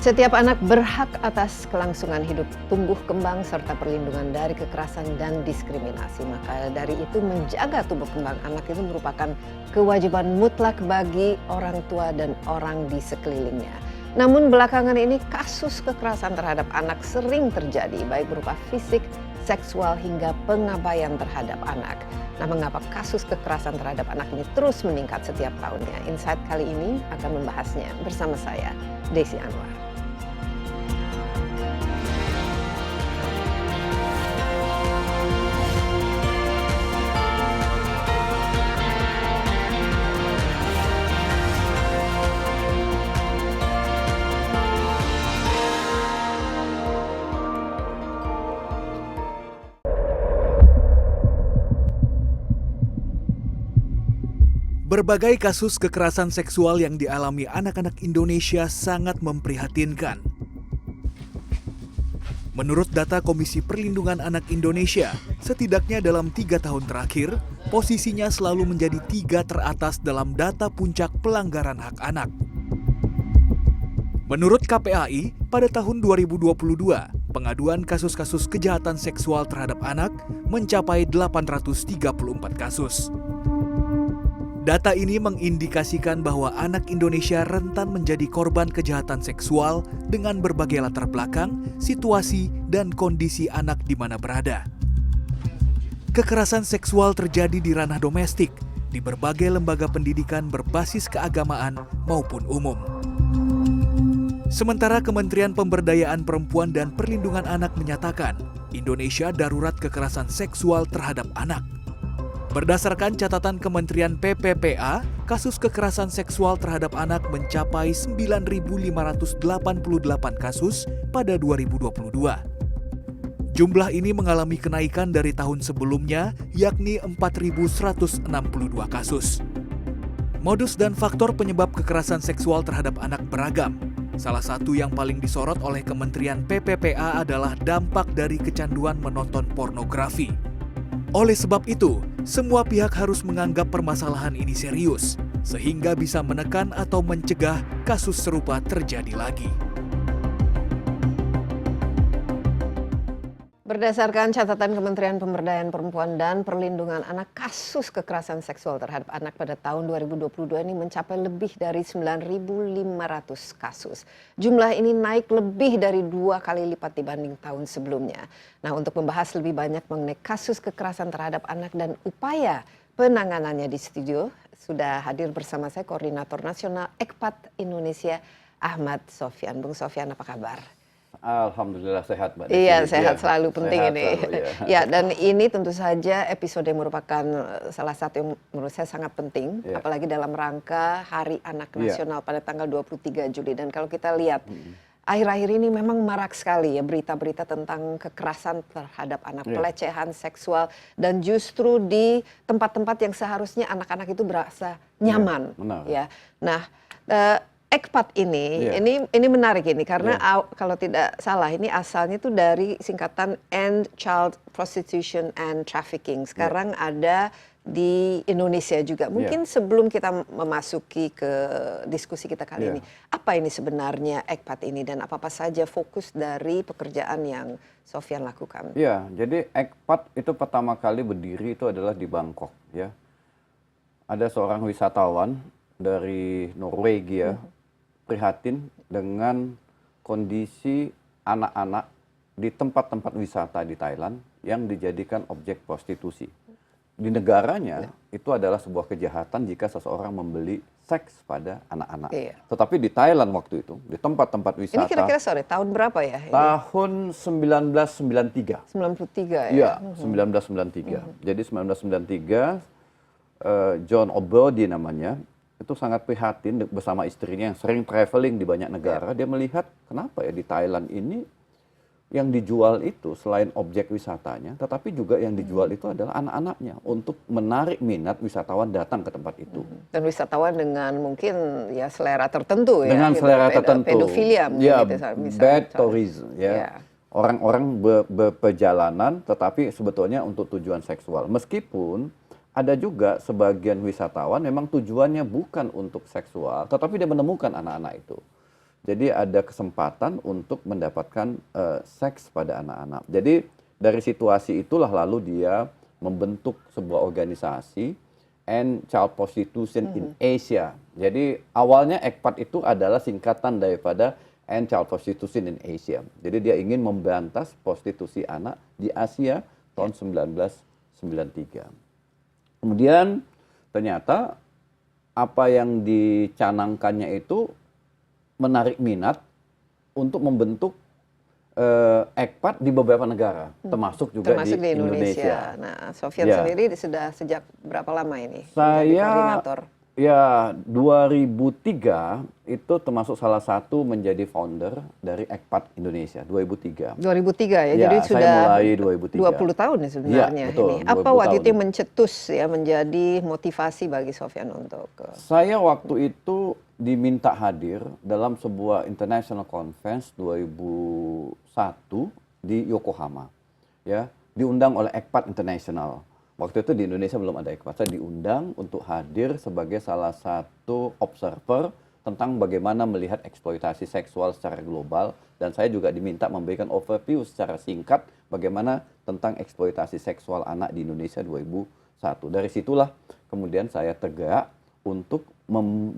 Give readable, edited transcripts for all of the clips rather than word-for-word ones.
Setiap anak berhak atas kelangsungan hidup, tumbuh kembang, serta perlindungan dari kekerasan dan diskriminasi. Maka dari itu menjaga tumbuh kembang anak itu merupakan kewajiban mutlak bagi orang tua dan orang di sekelilingnya. Namun belakangan ini kasus kekerasan terhadap anak sering terjadi, baik berupa fisik, seksual hingga pengabaian terhadap anak. Nah, mengapa kasus kekerasan terhadap anak ini terus meningkat setiap tahunnya? Insight kali ini akan membahasnya bersama saya, Desi Anwar. Berbagai kasus kekerasan seksual yang dialami anak-anak Indonesia sangat memprihatinkan. Menurut data Komisi Perlindungan Anak Indonesia, setidaknya dalam 3 tahun terakhir, posisinya selalu menjadi 3 teratas dalam data puncak pelanggaran hak anak. Menurut KPAI, pada tahun 2022, pengaduan kasus-kasus kejahatan seksual terhadap anak mencapai 834 kasus. Data ini mengindikasikan bahwa anak Indonesia rentan menjadi korban kejahatan seksual dengan berbagai latar belakang, situasi, dan kondisi anak di mana berada. Kekerasan seksual terjadi di ranah domestik, di berbagai lembaga pendidikan berbasis keagamaan maupun umum. Sementara Kementerian Pemberdayaan Perempuan dan Perlindungan Anak menyatakan, Indonesia darurat kekerasan seksual terhadap anak. Berdasarkan catatan Kementerian PPPA, kasus kekerasan seksual terhadap anak mencapai 9.588 kasus pada 2022. Jumlah ini mengalami kenaikan dari tahun sebelumnya, yakni 4.162 kasus. Modus dan faktor penyebab kekerasan seksual terhadap anak beragam. Salah satu yang paling disorot oleh Kementerian PPPA adalah dampak dari kecanduan menonton pornografi. Oleh sebab itu, semua pihak harus menganggap permasalahan ini serius, sehingga bisa menekan atau mencegah kasus serupa terjadi lagi. Berdasarkan catatan Kementerian Pemberdayaan Perempuan dan Perlindungan Anak, kasus kekerasan seksual terhadap anak pada tahun 2022 ini mencapai lebih dari 9.500 kasus. Jumlah ini naik lebih dari 2 kali lipat dibanding tahun sebelumnya. Nah, untuk membahas lebih banyak mengenai kasus kekerasan terhadap anak dan upaya penanganannya di studio, sudah hadir bersama saya Koordinator Nasional EKPAT Indonesia, Ahmad Sofyan. Bung Sofyan, apa kabar? Alhamdulillah sehat, Mbak Desi. Iya, sehat selalu penting sehat ini. Selalu, ya. Ya, dan ini tentu saja episode yang merupakan salah satu yang menurut saya sangat penting, apalagi dalam rangka Hari Anak Nasional pada tanggal 23 Juli. Dan kalau kita lihat, akhir-akhir ini memang marak sekali ya berita-berita tentang kekerasan terhadap anak, pelecehan seksual, dan justru di tempat-tempat yang seharusnya anak-anak itu berasa nyaman. Ya. Nah, EKPAT ini menarik ini karena kalau tidak salah ini asalnya itu dari singkatan End Child Prostitution and Trafficking. Sekarang ada di Indonesia juga. Mungkin sebelum kita memasuki ke diskusi kita kali ini, apa ini sebenarnya EKPAT ini dan apa-apa saja fokus dari pekerjaan yang Sofyan lakukan? Ya, jadi EKPAT itu pertama kali berdiri itu adalah di Bangkok. Ya, ada seorang wisatawan dari Norwegia prihatin dengan kondisi anak-anak di tempat-tempat wisata di Thailand yang dijadikan objek prostitusi. Di negaranya itu adalah sebuah kejahatan jika seseorang membeli seks pada anak-anak. Tetapi di Thailand waktu itu, di tempat-tempat wisata. Ini kira-kira tahun berapa ya? Ini? Tahun 1993. 93 ya? Iya, 1993. Jadi 1993, John O'Brody namanya, itu sangat prihatin bersama istrinya yang sering traveling di banyak negara. Dia melihat kenapa ya di Thailand ini yang dijual itu selain objek wisatanya, tetapi juga yang dijual itu adalah anak-anaknya untuk menarik minat wisatawan datang ke tempat itu. Dan wisatawan dengan mungkin ya selera tertentu ya. Dengan selera tertentu. Pedofilia mungkin. Ya, gitu, bad tourism ya. Orang-orang berperjalanan tetapi sebetulnya untuk tujuan seksual. Meskipun ada juga sebagian wisatawan memang tujuannya bukan untuk seksual, tetapi dia menemukan anak-anak itu. Jadi ada kesempatan untuk mendapatkan seks pada anak-anak. Jadi dari situasi itulah lalu dia membentuk sebuah organisasi End Child Prostitution in Asia. Jadi awalnya ECPAT itu adalah singkatan daripada End Child Prostitution in Asia. Jadi dia ingin memberantas prostitusi anak di Asia tahun 1993. Kemudian ternyata apa yang dicanangkannya itu menarik minat untuk membentuk ECPAT di beberapa negara, termasuk juga Termasuk di Indonesia. Nah, Sofyan Ya. sendiri sudah sejak berapa lama ini menjadi Saya koordinator? ya 2003 itu termasuk salah satu menjadi founder dari ECPAT Indonesia 2003. 2003 ya, Ya, jadi saya sudah mulai 2003. 20 tahun ya sebenarnya Ya, betul, ini. Apa 20 waktu itu tahun. yang mencetus ya menjadi motivasi bagi Sofyan untuk Saya waktu itu diminta hadir dalam sebuah international conference 2001 di Yokohama. Ya, diundang oleh ECPAT International. Waktu itu di Indonesia belum ada ECPAT. Saya diundang untuk hadir sebagai salah satu observer tentang bagaimana melihat eksploitasi seksual secara global, dan saya juga diminta memberikan overview secara singkat bagaimana tentang eksploitasi seksual anak di Indonesia 2001. Dari situlah kemudian saya tergerak untuk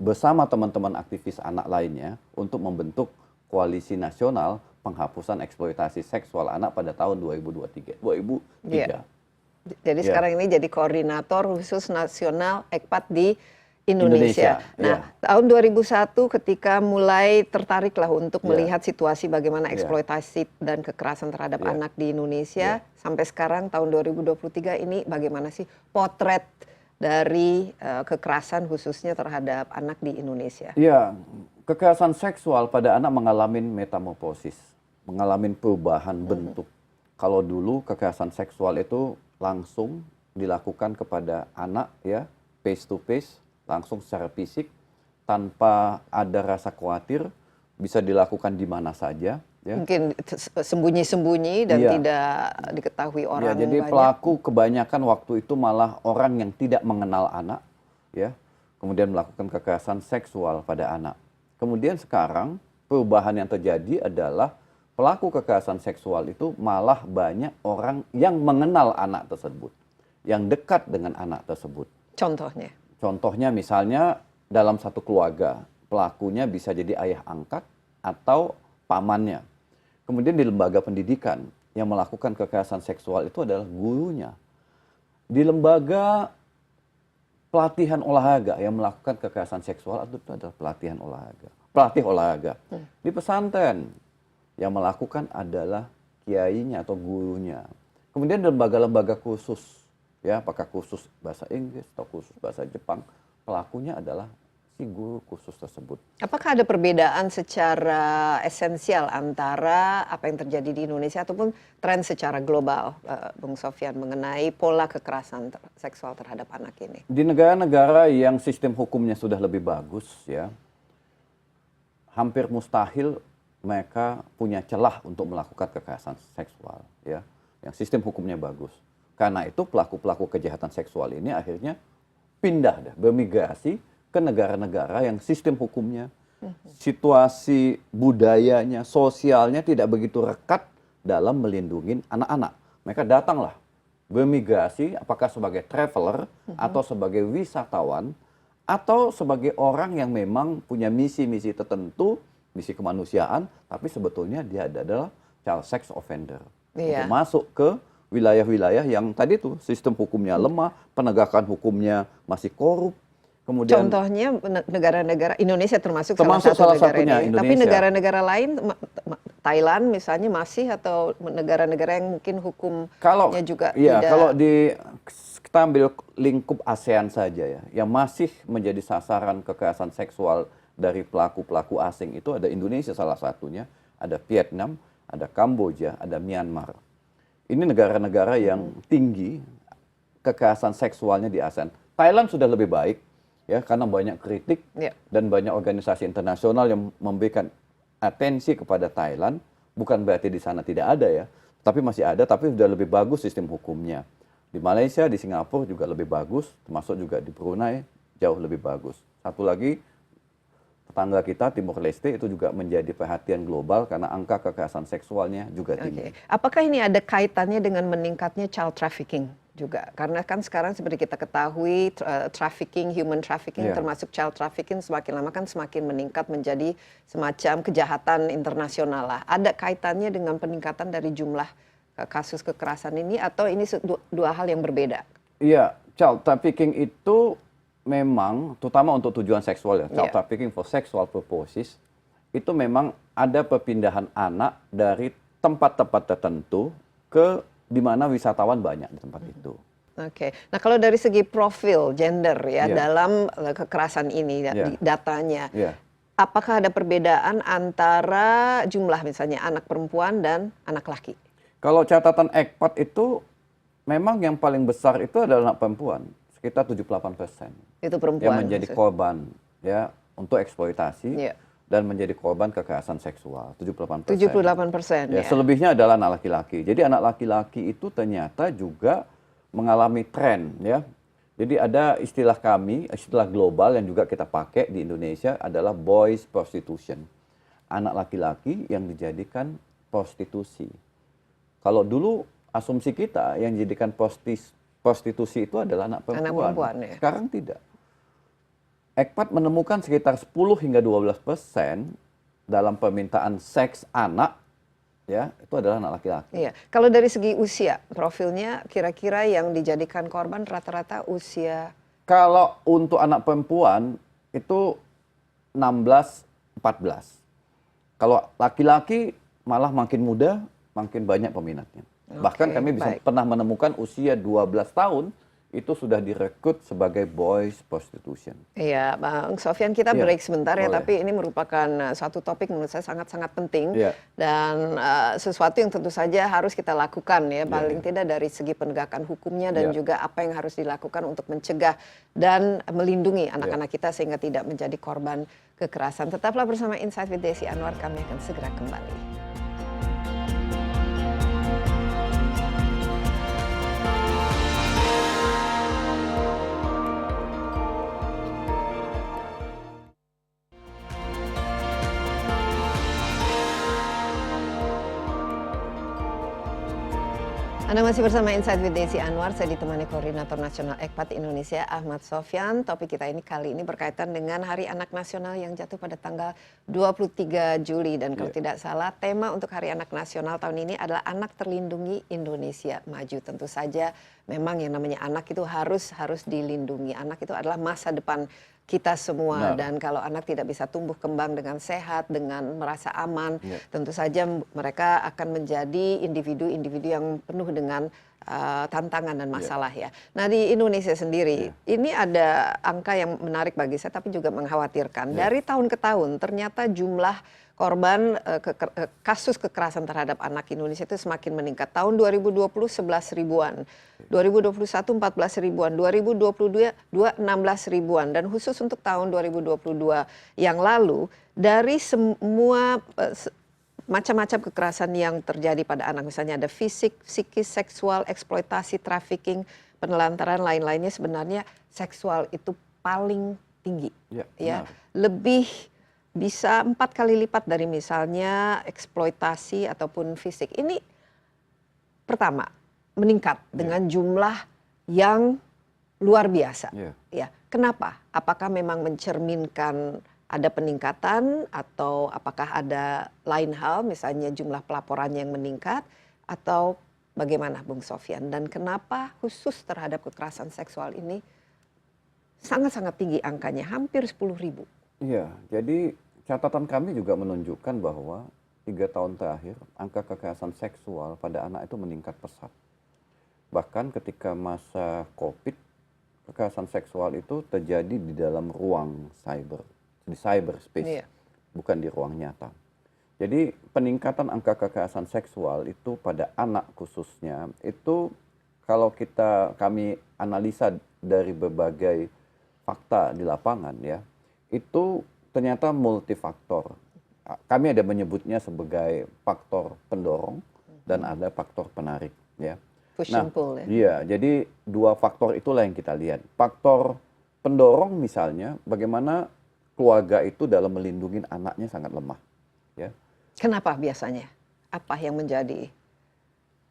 bersama teman-teman aktivis anak lainnya untuk membentuk koalisi nasional penghapusan eksploitasi seksual anak pada tahun 2003. Iya. Jadi Ya. sekarang ini jadi koordinator khusus nasional ECPAT di Indonesia. Indonesia, Nah, ya. tahun 2001 ketika mulai tertariklah untuk Ya. melihat situasi bagaimana Ya. eksploitasi dan kekerasan terhadap Ya. anak di Indonesia, sampai sekarang tahun 2023 ini bagaimana sih potret dari kekerasan khususnya terhadap anak di Indonesia? Ya, kekerasan seksual pada anak mengalami metamorfosis, mengalami perubahan bentuk. Kalau dulu kekerasan seksual itu langsung dilakukan kepada anak ya, face to face, langsung secara fisik, tanpa ada rasa khawatir, bisa dilakukan di mana saja. Ya. Mungkin sembunyi-sembunyi dan Iya. tidak diketahui Ya, orang jadi banyak. pelaku kebanyakan waktu itu malah orang yang tidak mengenal anak, ya, kemudian melakukan kekerasan seksual pada anak. Kemudian sekarang perubahan yang terjadi adalah pelaku kekerasan seksual itu malah banyak orang yang mengenal anak tersebut, yang dekat dengan anak tersebut. Contohnya? Contohnya misalnya dalam satu keluarga, pelakunya bisa jadi ayah angkat atau pamannya. Kemudian di lembaga pendidikan yang melakukan kekerasan seksual itu adalah gurunya. Di lembaga pelatihan olahraga yang melakukan kekerasan seksual itu adalah pelatihan olahraga, pelatih olahraga. Di pesantren yang melakukan adalah kiainya atau gurunya. Kemudian di lembaga-lembaga khusus, ya, apakah khusus bahasa Inggris atau khusus bahasa Jepang, pelakunya adalah si guru khusus tersebut. Apakah ada perbedaan secara esensial antara apa yang terjadi di Indonesia ataupun tren secara global, Bung Sofyan, mengenai pola kekerasan seksual terhadap anak ini? Di negara-negara yang sistem hukumnya sudah lebih bagus, ya, hampir mustahil mereka punya celah untuk melakukan kekerasan seksual, ya, yang sistem hukumnya bagus. Karena itu pelaku-pelaku kejahatan seksual ini akhirnya pindah, bermigrasi ke negara-negara yang sistem hukumnya, situasi budayanya, sosialnya tidak begitu rekat dalam melindungi anak-anak. Mereka datanglah bermigrasi, apakah sebagai traveler atau sebagai wisatawan atau sebagai orang yang memang punya misi-misi tertentu, misi kemanusiaan, tapi sebetulnya dia adalah child sex offender. Iya. Untuk masuk ke wilayah-wilayah yang tadi tuh sistem hukumnya lemah, penegakan hukumnya masih korup. Kemudian Contohnya negara-negara Indonesia termasuk Termasuk salah salah satu negara satunya, ini. Tapi Indonesia. negara-negara lain, Thailand misalnya masih, atau negara-negara yang mungkin hukumnya juga iya, tidak. kalau kita ambil lingkup ASEAN saja ya, yang masih menjadi sasaran kekerasan seksual dari pelaku-pelaku asing itu ada Indonesia salah satunya, ada Vietnam, ada Kamboja, ada Myanmar. Ini negara-negara yang tinggi kekerasan seksualnya di ASEAN. Thailand sudah lebih baik, ya, karena banyak kritik Ya. dan banyak organisasi internasional yang memberikan atensi kepada Thailand. Bukan berarti di sana tidak ada ya, tapi masih ada, tapi sudah lebih bagus sistem hukumnya. Di Malaysia, di Singapura juga lebih bagus, termasuk juga di Brunei jauh lebih bagus. Satu lagi, tetangga kita Timor Leste itu juga menjadi perhatian global karena angka kekerasan seksualnya juga tinggi. Apakah ini ada kaitannya dengan meningkatnya child trafficking juga? Karena kan sekarang seperti kita ketahui trafficking, human trafficking termasuk child trafficking semakin lama kan semakin meningkat menjadi semacam kejahatan internasional lah. Ada kaitannya dengan peningkatan dari jumlah kasus kekerasan ini atau ini dua hal yang berbeda? Iya, child trafficking itu memang terutama untuk tujuan seksual ya, child trafficking for sexual purposes itu memang ada perpindahan anak dari tempat-tempat tertentu ke di mana wisatawan banyak di tempat itu. Oke, nah kalau dari segi profil gender ya dalam kekerasan ini datanya, apakah ada perbedaan antara jumlah misalnya anak perempuan dan anak laki? Kalau catatan ECPAT itu memang yang paling besar itu adalah anak perempuan, sekitar 78%. Itu perempuan yang menjadi korban ya untuk eksploitasi dan menjadi korban kekerasan seksual 78%. 78%. Ya, selebihnya adalah anak laki-laki. Jadi anak laki-laki itu ternyata juga mengalami tren ya. Jadi ada istilah kami, istilah global yang juga kita pakai di Indonesia adalah boys prostitution. Anak laki-laki yang dijadikan prostitusi. Kalau dulu asumsi kita yang dijadikan prostitusi itu adalah anak perempuan. Anak perempuan ya. Sekarang tidak. ECPAT menemukan sekitar 10 hingga 12% dalam permintaan seks anak, ya itu adalah anak laki-laki. Iya. Kalau dari segi usia, profilnya kira-kira yang dijadikan korban rata-rata usia? Kalau untuk anak perempuan itu 16-14. Kalau laki-laki malah makin muda, makin banyak peminatnya. Bahkan kami pernah menemukan usia 12 tahun itu sudah direkrut sebagai boys prostitution. Iya, Bang Sofyan, kita break sebentar ya, tapi ini merupakan suatu topik menurut saya sangat-sangat penting dan sesuatu yang tentu saja harus kita lakukan ya, paling tidak dari segi penegakan hukumnya dan juga apa yang harus dilakukan untuk mencegah dan melindungi anak-anak kita sehingga tidak menjadi korban kekerasan. Tetaplah bersama Insight with Desi Anwar, kami akan segera kembali. Anda masih bersama Insight with Desi Anwar, saya ditemani Koordinator Nasional ECPAT Indonesia, Ahmad Sofyan. Topik kita ini kali ini berkaitan dengan Hari Anak Nasional yang jatuh pada tanggal 23 Juli. Dan kalau tidak salah, tema untuk Hari Anak Nasional tahun ini adalah Anak Terlindungi Indonesia Maju. Tentu saja memang yang namanya anak itu harus dilindungi. Anak itu adalah masa depan kita semua dan kalau anak tidak bisa tumbuh kembang dengan sehat, dengan merasa aman, tentu saja mereka akan menjadi individu-individu yang penuh dengan tantangan dan masalah ya. Nah di Indonesia sendiri ini ada angka yang menarik bagi saya tapi juga mengkhawatirkan. Dari tahun ke tahun ternyata jumlah korban kasus kekerasan terhadap anak Indonesia itu semakin meningkat. Tahun 2020 11 ribuan, 2021 14 ribuan, 2022 16 ribuan dan khusus untuk tahun 2022 yang lalu dari semua macam-macam kekerasan yang terjadi pada anak, misalnya ada fisik, psikis, seksual, eksploitasi, trafficking, penelantaran lain-lainnya, sebenarnya seksual itu paling tinggi ya. Lebih bisa 4 kali lipat dari misalnya eksploitasi ataupun fisik. Ini pertama meningkat dengan jumlah yang luar biasa. Ya, kenapa? Apakah memang mencerminkan ada peningkatan atau apakah ada lain hal, misalnya jumlah pelaporan yang meningkat atau bagaimana, Bung Sofyan? Dan kenapa khusus terhadap kekerasan seksual ini sangat-sangat tinggi angkanya, hampir 10.000? Iya, jadi catatan kami juga menunjukkan bahwa 3 tahun terakhir angka kekerasan seksual pada anak itu meningkat pesat. Bahkan ketika masa COVID, kekerasan seksual itu terjadi di dalam ruang cyber, di cyberspace, bukan di ruang nyata. Jadi peningkatan angka kekerasan seksual itu pada anak khususnya itu kalau kami analisa dari berbagai fakta di lapangan ya, itu ternyata multifaktor. Kami ada menyebutnya sebagai faktor pendorong dan ada faktor penarik ya. Push and pull ya. Iya, jadi 2 faktor itulah yang kita lihat. Faktor pendorong misalnya bagaimana keluarga itu dalam melindungi anaknya sangat lemah. Ya. Kenapa biasanya? Apa yang menjadi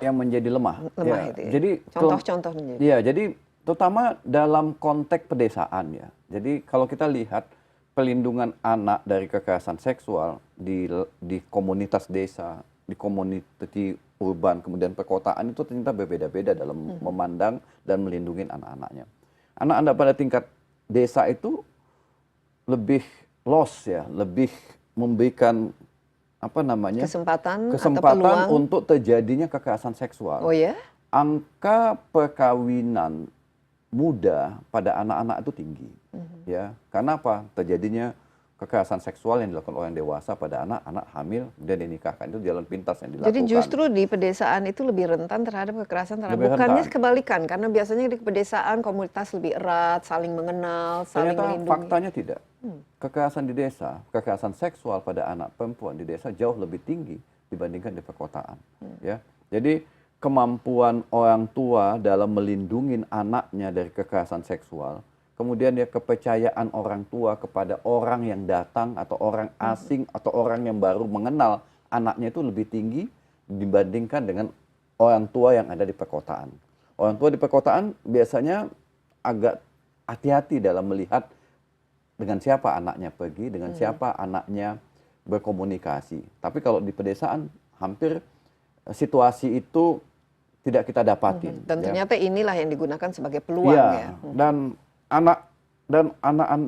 Lemah ya. itu ya? Jadi Contoh-contoh menjadi. ya, jadi terutama dalam konteks pedesaan ya. Jadi kalau kita lihat pelindungan anak dari kekerasan seksual di komunitas desa, di komunitas urban, kemudian perkotaan itu ternyata berbeda-beda dalam memandang dan melindungi anak-anaknya. Anak-anak pada tingkat desa itu lebih loss ya, lebih memberikan Kesempatan atau kesempatan peluang. untuk terjadinya kekerasan seksual. Oh ya? Angka perkawinan muda pada anak-anak itu tinggi, ya. Karena apa? Terjadinya kekerasan seksual yang dilakukan orang dewasa pada anak-anak hamil dan dinikahkan, itu jalan pintas yang dilakukan. Jadi justru di pedesaan itu lebih rentan terhadap kekerasan terhadap, Lebih bukannya rentan. kebalikan, karena biasanya di pedesaan komunitas lebih erat, saling mengenal, saling Ternyata melindungi. faktanya tidak. Kekerasan di desa, kekerasan seksual pada anak perempuan di desa jauh lebih tinggi dibandingkan di perkotaan. Ya, jadi kemampuan orang tua dalam melindungi anaknya dari kekerasan seksual, kemudian ya kepercayaan orang tua kepada orang yang datang atau orang asing atau orang yang baru mengenal anaknya itu lebih tinggi dibandingkan dengan orang tua yang ada di perkotaan. Orang tua di perkotaan biasanya agak hati-hati dalam melihat dengan siapa anaknya pergi, dengan siapa anaknya berkomunikasi. Tapi kalau di pedesaan hampir situasi itu tidak kita dapatin. Dan ya. ternyata inilah yang digunakan sebagai peluang Iya, ya. dan anak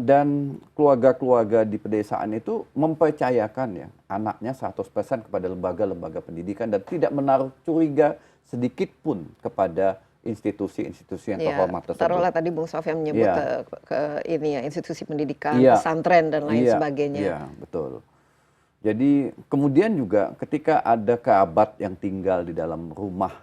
dan keluarga-keluarga di pedesaan itu mempercayakan ya anaknya 100% kepada lembaga-lembaga pendidikan dan tidak menaruh curiga sedikit pun kepada institusi-institusi yang terhormat tersebut. Taruhlah tadi Bung Sofyan menyebut ke ini ya, institusi pendidikan, Iya. pesantren dan lain sebagainya. Iya, betul. Jadi kemudian juga ketika ada kerabat yang tinggal di dalam rumah,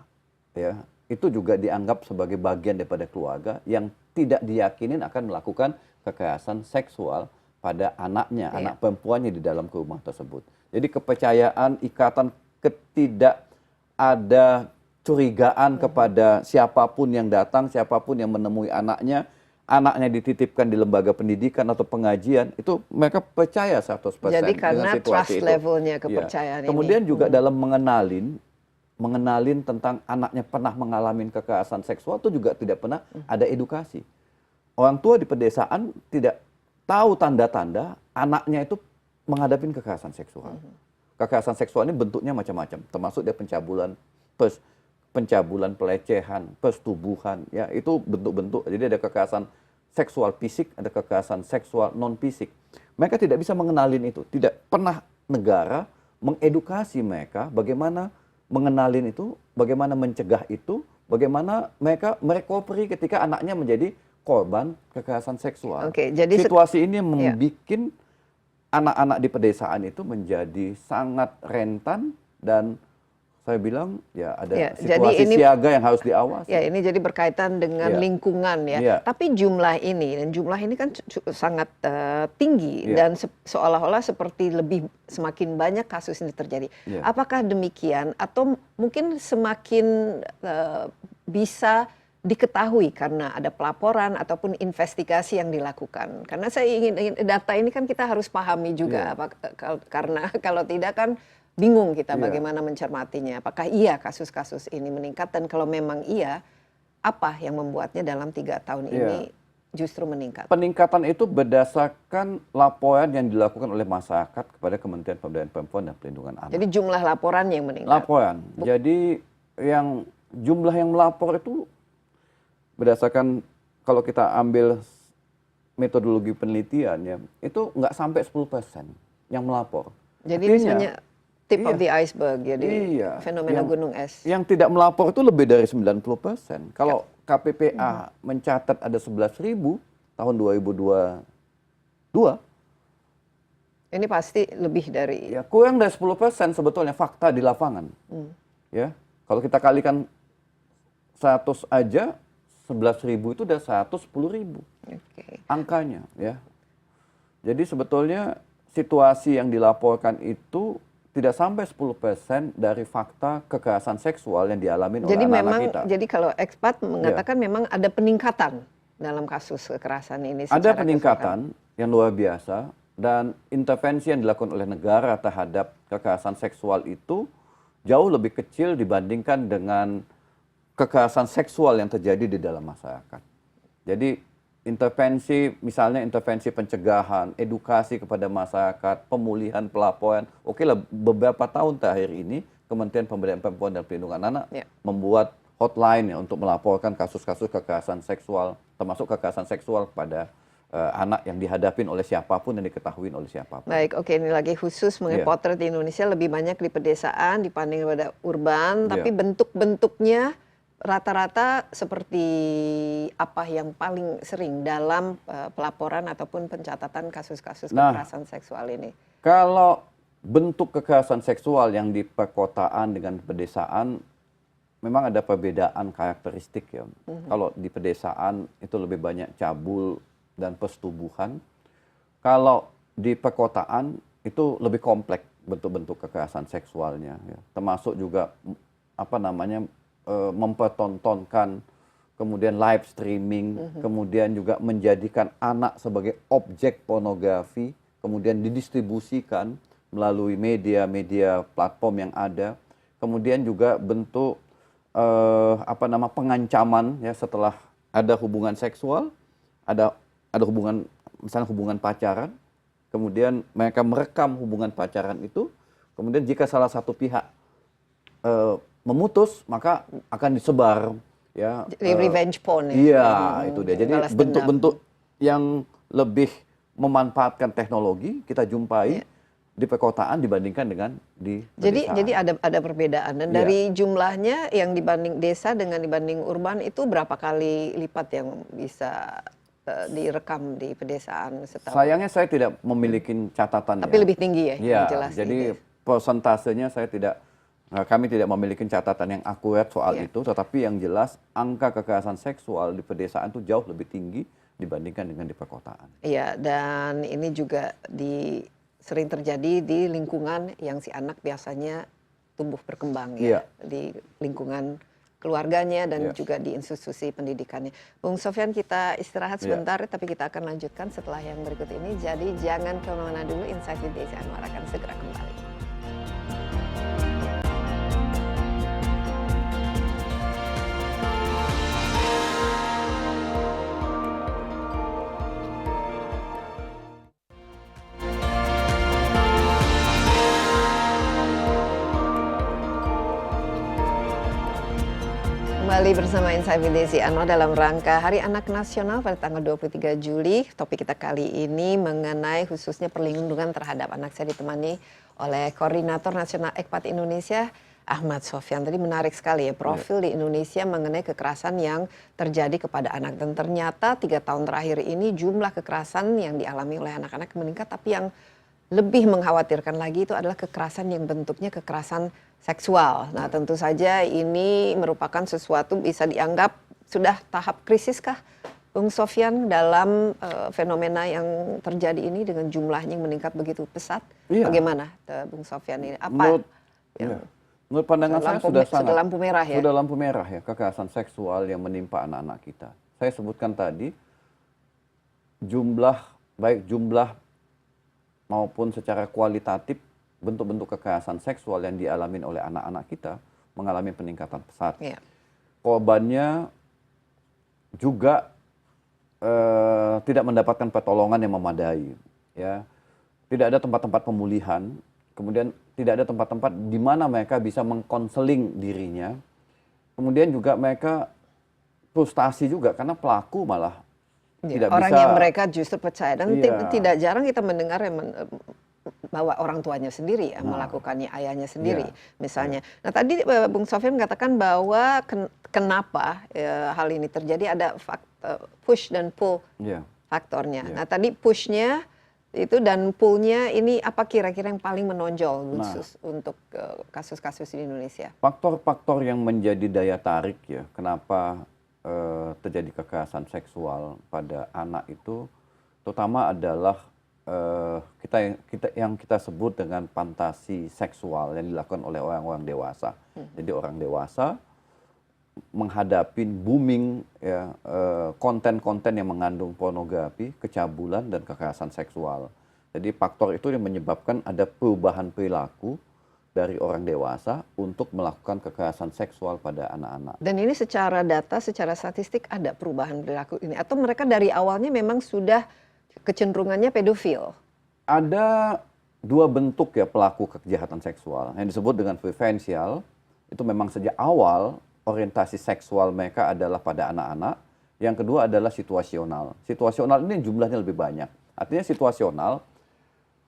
ya itu juga dianggap sebagai bagian daripada keluarga yang tidak diyakinin akan melakukan kekerasan seksual pada anaknya, anak perempuannya di dalam rumah tersebut. Jadi kepercayaan, ikatan, ketidak ada curigaan kepada siapapun yang datang, siapapun yang menemui anaknya dititipkan di lembaga pendidikan atau pengajian, itu mereka percaya 100% Jadi dengan karena situasi trust itu. levelnya kepercayaan ini. Kemudian juga dalam mengenalin tentang anaknya pernah mengalami kekerasan seksual itu juga tidak pernah ada edukasi. Orang tua di pedesaan tidak tahu tanda-tanda anaknya itu menghadapi kekerasan seksual. Kekerasan seksual ini bentuknya macam-macam, termasuk dia pencabulan, pelecehan, persetubuhan, ya itu bentuk-bentuk. Jadi ada kekerasan seksual fisik, ada kekerasan seksual non fisik. Mereka tidak bisa mengenalin itu, tidak pernah negara mengedukasi mereka bagaimana mengenalin itu, bagaimana mencegah itu, bagaimana mereka merecovery ketika anaknya menjadi korban kekerasan seksual. Oke, jadi situasi ini membuat anak-anak di pedesaan itu menjadi sangat rentan dan saya bilang ya ada situasi siaga yang harus diawasi. Ya, ini jadi berkaitan dengan lingkungan ya. Tapi jumlah ini kan sangat tinggi dan seolah-olah seperti semakin banyak kasus ini terjadi. Apakah demikian atau mungkin semakin bisa diketahui karena ada pelaporan ataupun investigasi yang dilakukan? Karena saya ingin data ini kan kita harus pahami juga, karena kalau tidak kan bingung kita bagaimana mencermatinya. Apakah iya kasus-kasus ini meningkat, dan kalau memang iya, apa yang membuatnya dalam 3 tahun ini justru meningkat? Peningkatan itu berdasarkan laporan yang dilakukan oleh masyarakat kepada Kementerian Pemberdayaan Perempuan dan Perlindungan Anak. Jadi jumlah laporan yang meningkat? Laporan. Jadi jumlah yang melapor itu berdasarkan, kalau kita ambil metodologi penelitian ya, itu nggak sampai 10% yang melapor. Jadi misalnya tip of the iceberg, jadi fenomena gunung es. Yang tidak melapor itu lebih dari 90%. Kalau KPPA mencatat ada 11.000 tahun 2022, ini pasti lebih dari... Ya, kurang dari 10% sebetulnya fakta di lapangan. Ya, kalau kita kalikan 100 aja, 11.000 itu udah 110.000 angkanya. Ya. Jadi sebetulnya situasi yang dilaporkan itu tidak sampai 10% dari fakta kekerasan seksual yang dialami oleh anak-anak kita. Jadi kalau ekspat mengatakan memang ada peningkatan dalam kasus kekerasan ini. Ada peningkatan yang luar biasa dan intervensi yang dilakukan oleh negara terhadap kekerasan seksual itu jauh lebih kecil dibandingkan dengan kekerasan seksual yang terjadi di dalam masyarakat. Jadi intervensi, misalnya intervensi pencegahan, edukasi kepada masyarakat, pemulihan, pelaporan, oke lah, beberapa tahun terakhir ini Kementerian Pemberdayaan Perempuan dan Perlindungan Anak membuat hotline ya, untuk melaporkan kasus-kasus kekerasan seksual, termasuk kekerasan seksual kepada anak yang dihadapin oleh siapapun dan diketahui oleh siapapun. Baik, oke, ini lagi khusus mengenai potret di Indonesia lebih banyak di pedesaan dibanding pada urban, tapi bentuk-bentuknya rata-rata seperti apa yang paling sering dalam pelaporan ataupun pencatatan kasus-kasus kekerasan seksual ini? Kalau bentuk kekerasan seksual yang di perkotaan dengan pedesaan memang ada perbedaan karakteristik ya. Kalau di pedesaan itu lebih banyak cabul dan persetubuhan. Kalau di perkotaan itu lebih kompleks bentuk-bentuk kekerasan seksualnya, ya. Termasuk juga mempertontonkan, kemudian live streaming, kemudian juga menjadikan anak sebagai objek pornografi, kemudian didistribusikan melalui media-media platform yang ada, kemudian juga bentuk pengancaman ya setelah ada hubungan seksual, ada hubungan, misalnya hubungan pacaran, kemudian mereka merekam hubungan pacaran itu, kemudian jika salah satu pihak memutus, maka akan disebar ya. Revenge porn ya. Iya, itu dia. Jadi bentuk-bentuk yang lebih memanfaatkan teknologi kita jumpai di perkotaan dibandingkan dengan di pedesaan. Jadi ada perbedaan, dan dari jumlahnya yang dibanding desa dengan dibanding urban itu berapa kali lipat yang bisa direkam di pedesaan setahu? Sayangnya saya tidak memiliki catatan. Tapi lebih tinggi ya, ya jelas. Jadi persentasenya kami tidak memiliki catatan yang akurat soal itu, tetapi yang jelas angka kekerasan seksual di pedesaan itu jauh lebih tinggi dibandingkan dengan di perkotaan. Iya, dan ini juga sering terjadi di lingkungan yang si anak biasanya tumbuh berkembang ya, di lingkungan keluarganya dan juga di institusi pendidikannya. Bung Sofyan, kita istirahat sebentar, tapi kita akan lanjutkan setelah yang berikut ini. Jadi jangan kemana-mana dulu, Insight with Desi Anwar akan segera kembali. Kembali bersama Insight with Desi Anwar dalam rangka Hari Anak Nasional pada tanggal 23 Juli. Topik kita kali ini mengenai khususnya perlindungan terhadap anak. Saya ditemani oleh Koordinator Nasional EKPAT Indonesia, Ahmad Sofyan. Tadi menarik sekali ya, profil di Indonesia mengenai kekerasan yang terjadi kepada anak. Dan ternyata 3 tahun terakhir ini jumlah kekerasan yang dialami oleh anak-anak meningkat, tapi yang lebih mengkhawatirkan lagi itu adalah kekerasan yang bentuknya kekerasan seksual. Nah, tentu saja ini merupakan sesuatu bisa dianggap sudah tahap krisiskah, Bung Sofyan, dalam fenomena yang terjadi ini dengan jumlahnya yang meningkat begitu pesat. Bagaimana, Bung Sofyan, ini? Menurut pandangan saya sudah lampu merah ya. Sudah lampu merah ya, kekerasan seksual yang menimpa anak-anak kita. Saya sebutkan tadi baik jumlah maupun secara kualitatif bentuk-bentuk kekerasan seksual yang dialami oleh anak-anak kita mengalami peningkatan pesat. Korbannya juga tidak mendapatkan pertolongan yang memadai, ya. Tidak ada tempat-tempat pemulihan, kemudian tidak ada tempat-tempat di mana mereka bisa mengkonseling dirinya. Kemudian juga mereka frustasi juga karena pelaku malah tidak orang bisa. Yang mereka justru percaya, dan tidak jarang kita mendengar bahwa orang tuanya sendiri melakukannya, ayahnya sendiri misalnya. Nah, tadi Bung Sofyan mengatakan bahwa kenapa hal ini terjadi ada push dan pull faktornya. Nah, tadi pushnya itu dan pullnya ini apa kira-kira yang paling menonjol khusus untuk kasus-kasus di Indonesia? Faktor-faktor yang menjadi daya tarik ya, kenapa terjadi kekerasan seksual pada anak itu terutama adalah kita sebut dengan fantasi seksual yang dilakukan oleh orang-orang dewasa. Jadi orang dewasa menghadapi booming konten-konten yang mengandung pornografi, kecabulan dan kekerasan seksual. Jadi faktor itu yang menyebabkan ada perubahan perilaku dari orang dewasa untuk melakukan kekerasan seksual pada anak-anak. Dan ini secara data, secara statistik ada perubahan perilaku ini? Atau mereka dari awalnya memang sudah kecenderungannya pedofil? Ada dua bentuk ya pelaku kejahatan seksual yang disebut dengan preferensial. Itu memang sejak awal orientasi seksual mereka adalah pada anak-anak. Yang kedua adalah situasional. Situasional ini jumlahnya lebih banyak. Artinya situasional,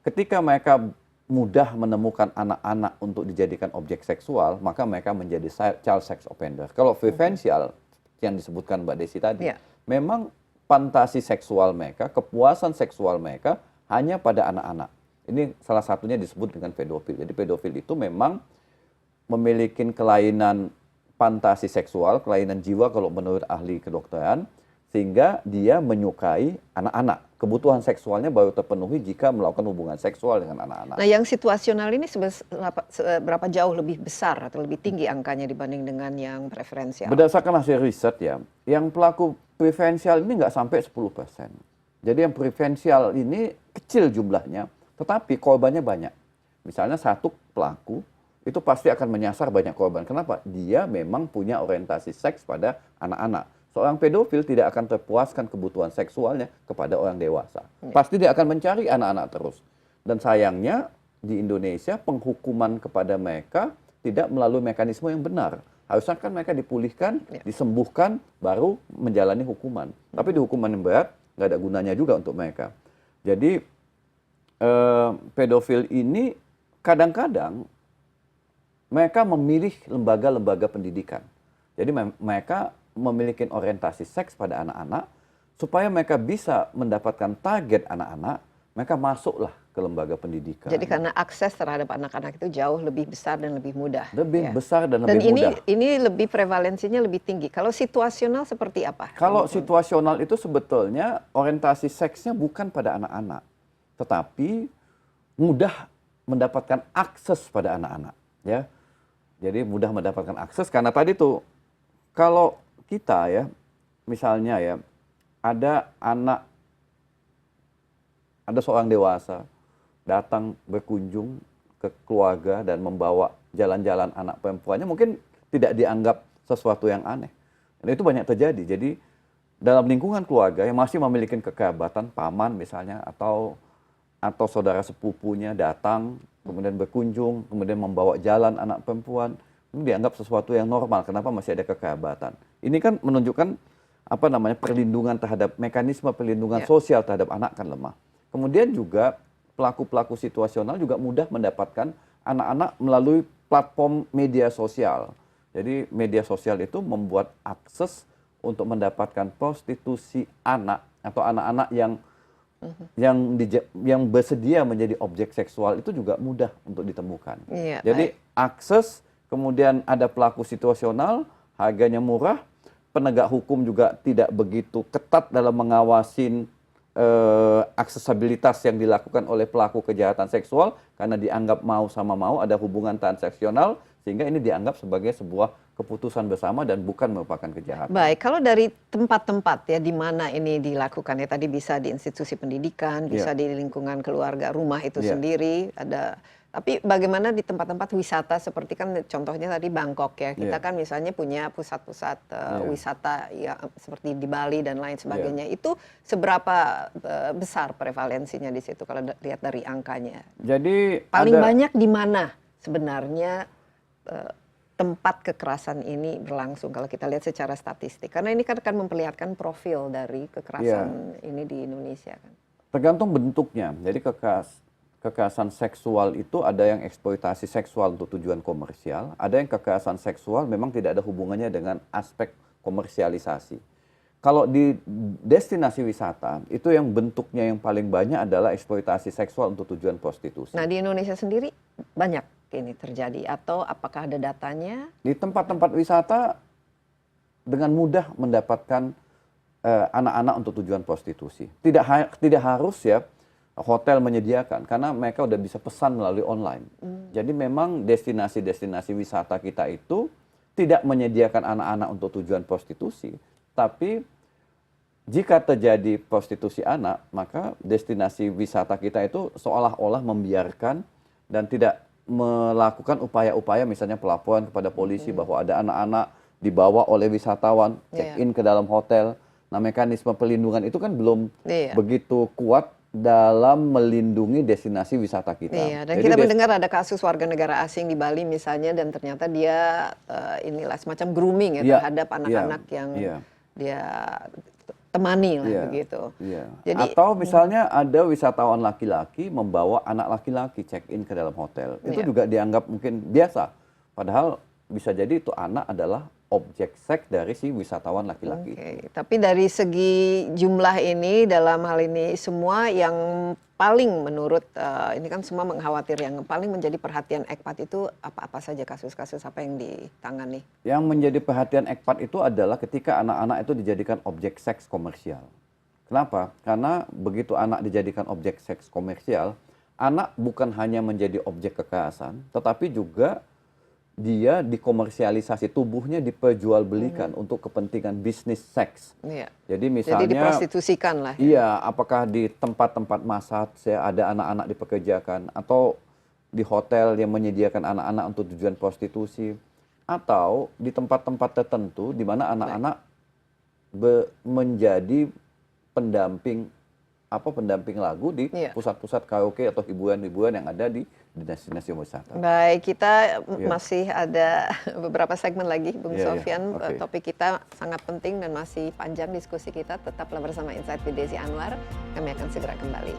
ketika mereka mudah menemukan anak-anak untuk dijadikan objek seksual, maka mereka menjadi child sex offender. Kalau preferensial, yang disebutkan Mbak Desi tadi, memang fantasi seksual mereka, kepuasan seksual mereka hanya pada anak-anak. Ini salah satunya disebut dengan pedofil. Jadi pedofil itu memang memiliki kelainan fantasi seksual, kelainan jiwa kalau menurut ahli kedokteran, sehingga dia menyukai anak-anak. Kebutuhan seksualnya baru terpenuhi jika melakukan hubungan seksual dengan anak-anak. Nah, yang situasional ini seberapa jauh lebih besar atau lebih tinggi angkanya dibanding dengan yang preferensial? Berdasarkan hasil riset ya, yang pelaku preferensial ini nggak sampai 10%. Jadi yang preferensial ini kecil jumlahnya, tetapi korbannya banyak. Misalnya satu pelaku itu pasti akan menyasar banyak korban. Kenapa? Dia memang punya orientasi seks pada anak-anak. Seorang pedofil tidak akan terpuaskan kebutuhan seksualnya kepada orang dewasa. Pasti dia akan mencari anak-anak terus. Dan sayangnya di Indonesia penghukuman kepada mereka tidak melalui mekanisme yang benar. Harusnya kan mereka dipulihkan, disembuhkan, baru menjalani hukuman. Tapi di hukuman yang berat, nggak ada gunanya juga untuk mereka. Jadi pedofil ini kadang-kadang mereka memilih lembaga-lembaga pendidikan. Jadi mereka memiliki orientasi seks pada anak-anak, supaya mereka bisa mendapatkan target anak-anak, mereka masuklah ke lembaga pendidikan. Jadi karena akses terhadap anak-anak itu jauh lebih besar dan lebih mudah. Lebih besar dan lebih mudah. Dan ini lebih prevalensinya lebih tinggi. Kalau situasional seperti apa? Kalau situasional itu sebetulnya orientasi seksnya bukan pada anak-anak, tetapi mudah mendapatkan akses pada anak-anak. Ya, jadi mudah mendapatkan akses karena tadi tuh kalau kita ya, misalnya ya, ada seorang dewasa datang berkunjung ke keluarga dan membawa jalan-jalan anak perempuannya, mungkin tidak dianggap sesuatu yang aneh. Dan itu banyak terjadi. Jadi dalam lingkungan keluarga yang masih memiliki kekerabatan, paman misalnya, atau saudara sepupunya datang, kemudian berkunjung, kemudian membawa jalan anak perempuan, ini dianggap sesuatu yang normal. Kenapa masih ada kekerabatan? Ini kan menunjukkan perlindungan terhadap mekanisme perlindungan sosial terhadap anak kan lemah. Kemudian juga pelaku-pelaku situasional juga mudah mendapatkan anak-anak melalui platform media sosial. Jadi media sosial itu membuat akses untuk mendapatkan prostitusi anak atau anak-anak yang bersedia menjadi objek seksual itu juga mudah untuk ditemukan. Jadi akses, kemudian ada pelaku situasional, harganya murah, penegak hukum juga tidak begitu ketat dalam mengawasin aksesibilitas yang dilakukan oleh pelaku kejahatan seksual karena dianggap mau sama mau, ada hubungan transaksional, sehingga ini dianggap sebagai sebuah keputusan bersama dan bukan merupakan kejahatan. Baik, kalau dari tempat-tempat ya di mana ini dilakukan ya, tadi bisa di institusi pendidikan, bisa di lingkungan keluarga, rumah itu sendiri ada. Tapi bagaimana di tempat-tempat wisata seperti kan contohnya tadi Bangkok ya, kita kan misalnya punya pusat-pusat wisata ya seperti di Bali dan lain sebagainya. Itu seberapa besar prevalensinya di situ kalau lihat dari angkanya? Jadi paling banyak di mana sebenarnya tempat kekerasan ini berlangsung kalau kita lihat secara statistik? Karena ini kan akan memperlihatkan profil dari kekerasan ini di Indonesia kan. Tergantung bentuknya. Jadi kekerasan seksual itu ada yang eksploitasi seksual untuk tujuan komersial, ada yang kekerasan seksual memang tidak ada hubungannya dengan aspek komersialisasi. Kalau di destinasi wisata, itu yang bentuknya yang paling banyak adalah eksploitasi seksual untuk tujuan prostitusi. Nah, di Indonesia sendiri banyak ini terjadi atau apakah ada datanya? Di tempat-tempat wisata dengan mudah mendapatkan anak-anak untuk tujuan prostitusi. Tidak harus ya hotel menyediakan, karena mereka udah bisa pesan melalui online. Jadi memang destinasi-destinasi wisata kita itu tidak menyediakan anak-anak untuk tujuan prostitusi, tapi jika terjadi prostitusi anak, maka destinasi wisata kita itu seolah-olah membiarkan dan tidak melakukan upaya-upaya misalnya pelaporan kepada polisi bahwa ada anak-anak dibawa oleh wisatawan, check-in ke dalam hotel. Nah, mekanisme perlindungan itu kan belum begitu kuat dalam melindungi destinasi wisata kita. Iya, dan kita mendengar ada kasus warga negara asing di Bali misalnya, dan ternyata dia inilah semacam grooming ya terhadap anak-anak yang dia temani lah begitu. Jadi, atau misalnya ada wisatawan laki-laki membawa anak laki-laki check-in ke dalam hotel, itu juga dianggap mungkin biasa. Padahal bisa jadi itu anak adalah objek seks dari si wisatawan laki-laki. Tapi dari segi jumlah ini, dalam hal ini semua yang paling menurut, ini kan semua mengkhawatir, yang paling menjadi perhatian ECPAT itu apa-apa saja, kasus-kasus apa yang ditangani? Yang menjadi perhatian ECPAT itu adalah ketika anak-anak itu dijadikan objek seks komersial. Kenapa? Karena begitu anak dijadikan objek seks komersial, anak bukan hanya menjadi objek kekerasan, tetapi juga dia dikomersialisasi, tubuhnya diperjualbelikan untuk kepentingan bisnis seks. Jadi misalnya, jadi diprostitusikan lah. Iya, apakah di tempat-tempat massage ya ada anak-anak dipekerjakan, atau di hotel yang menyediakan anak-anak untuk tujuan prostitusi, atau di tempat-tempat tertentu di mana anak-anak menjadi pendamping lagu di pusat-pusat karaoke atau hiburan-hiburan yang ada di destinasi wisata. Baik, kita masih ada beberapa segmen lagi, Bung Sofyan. Topik kita sangat penting dan masih panjang diskusi kita. Tetaplah bersama Insight with Desi Anwar. Kami akan segera kembali.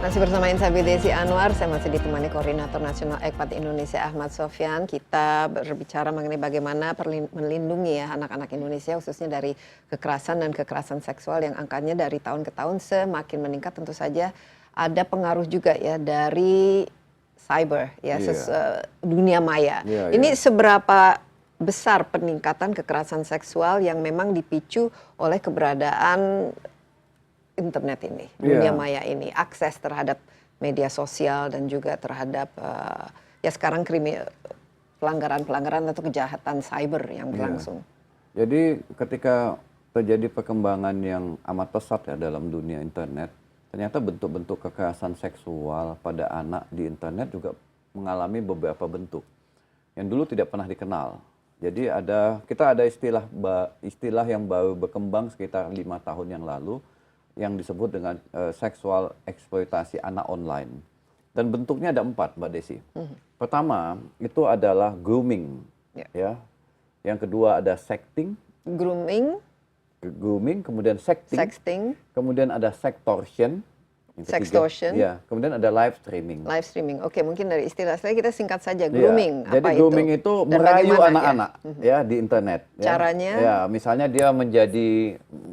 Masih bersama Insight with Desi Anwar, saya masih ditemani Koordinator Nasional ECPAT Indonesia Ahmad Sofyan. Kita berbicara mengenai bagaimana melindungi ya anak-anak Indonesia, khususnya dari kekerasan dan kekerasan seksual yang angkanya dari tahun ke tahun semakin meningkat. Tentu saja ada pengaruh juga ya dari cyber, ya dunia maya. Ini seberapa besar peningkatan kekerasan seksual yang memang dipicu oleh keberadaan internet ini, dunia maya ini, akses terhadap media sosial dan juga terhadap ya sekarang pelanggaran-pelanggaran atau kejahatan cyber yang berlangsung. Jadi ketika terjadi perkembangan yang amat pesat ya dalam dunia internet, ternyata bentuk-bentuk kekerasan seksual pada anak di internet juga mengalami beberapa bentuk yang dulu tidak pernah dikenal. Jadi kita ada istilah yang baru berkembang sekitar 5 tahun yang lalu, yang disebut dengan seksual eksploitasi anak online. Dan bentuknya ada 4, Mbak Desi. Pertama, itu adalah grooming. Ya. Yang kedua ada sexting. Grooming, kemudian sexting. Kemudian ada sextortion. Sextortion. Ya, kemudian ada live streaming. Live streaming. Oke, mungkin dari istilah saya kita singkat saja. Grooming. Jadi grooming itu merayu anak-anak ya di internet. Caranya? Ya, misalnya dia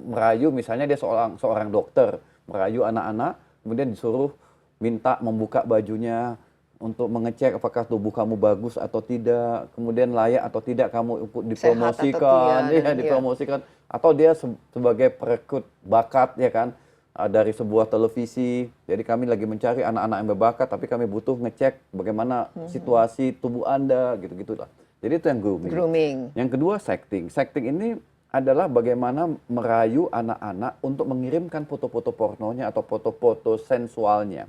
merayu, misalnya dia seorang dokter, merayu anak-anak, kemudian disuruh minta membuka bajunya untuk mengecek apakah tubuh kamu bagus atau tidak, kemudian layak atau tidak kamu ikut dipromosikan, dipromosikan, atau dia sebagai perekrut bakat ya kan. Dari sebuah televisi, jadi kami lagi mencari anak-anak yang berbakat, tapi kami butuh ngecek bagaimana situasi tubuh Anda, gitu-gitu lah. Jadi itu yang grooming. Yang kedua sexting. Sexting ini adalah bagaimana merayu anak-anak untuk mengirimkan foto-foto pornonya atau foto-foto sensualnya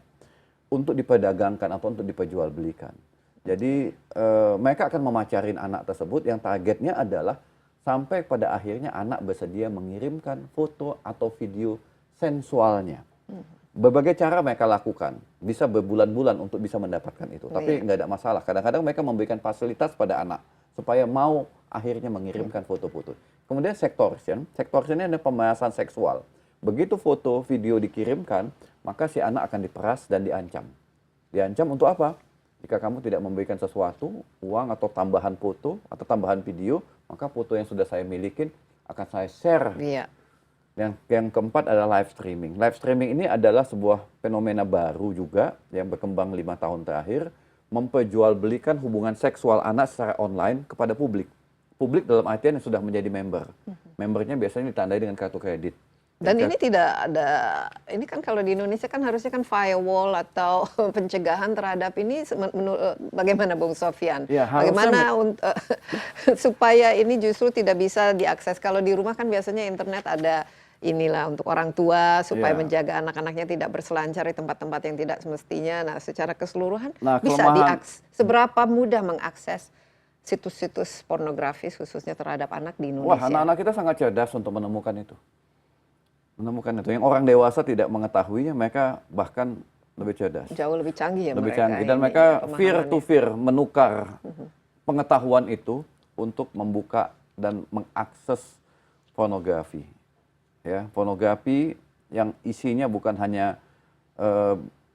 untuk diperdagangkan atau untuk diperjualbelikan. Jadi mereka akan memacarin anak tersebut yang targetnya adalah sampai pada akhirnya anak bersedia mengirimkan foto atau video sensualnya. Berbagai cara mereka lakukan, bisa berbulan-bulan untuk bisa mendapatkan itu. Tapi nggak ada masalah. Kadang-kadang mereka memberikan fasilitas pada anak supaya mau akhirnya mengirimkan foto-foto. Kemudian sextortion. Sextortion ini adalah pemerasan seksual. Begitu foto, video dikirimkan, maka si anak akan diperas dan diancam. Diancam untuk apa? Jika kamu tidak memberikan sesuatu, uang atau tambahan foto atau tambahan video, maka foto yang sudah saya milikin akan saya share. Yang keempat adalah live streaming. Live streaming ini adalah sebuah fenomena baru juga yang berkembang 5 tahun terakhir, memperjualbelikan hubungan seksual anak secara online kepada publik. publik dalam artian yang sudah menjadi member. Membernya biasanya ditandai dengan kartu kredit. Dan ini tidak ada, ini kan kalau di Indonesia kan harusnya kan firewall atau pencegahan terhadap ini, bagaimana Bung Sofyan? Ya, bagaimana supaya ini justru tidak bisa diakses? Kalau di rumah kan biasanya internet ada inilah untuk orang tua supaya menjaga anak-anaknya tidak berselancar di tempat-tempat yang tidak semestinya. Nah, secara keseluruhan bisa diakses. Seberapa mudah mengakses situs-situs pornografis khususnya terhadap anak di Indonesia? Wah, anak-anak kita sangat cerdas untuk menemukan itu. Yang orang dewasa tidak mengetahuinya, mereka bahkan lebih cerdas. Jauh lebih canggih ya lebih mereka. Canggih. Dan mereka peer to peer menukar pengetahuan itu untuk membuka dan mengakses pornografi. Ya, pornografi yang isinya bukan hanya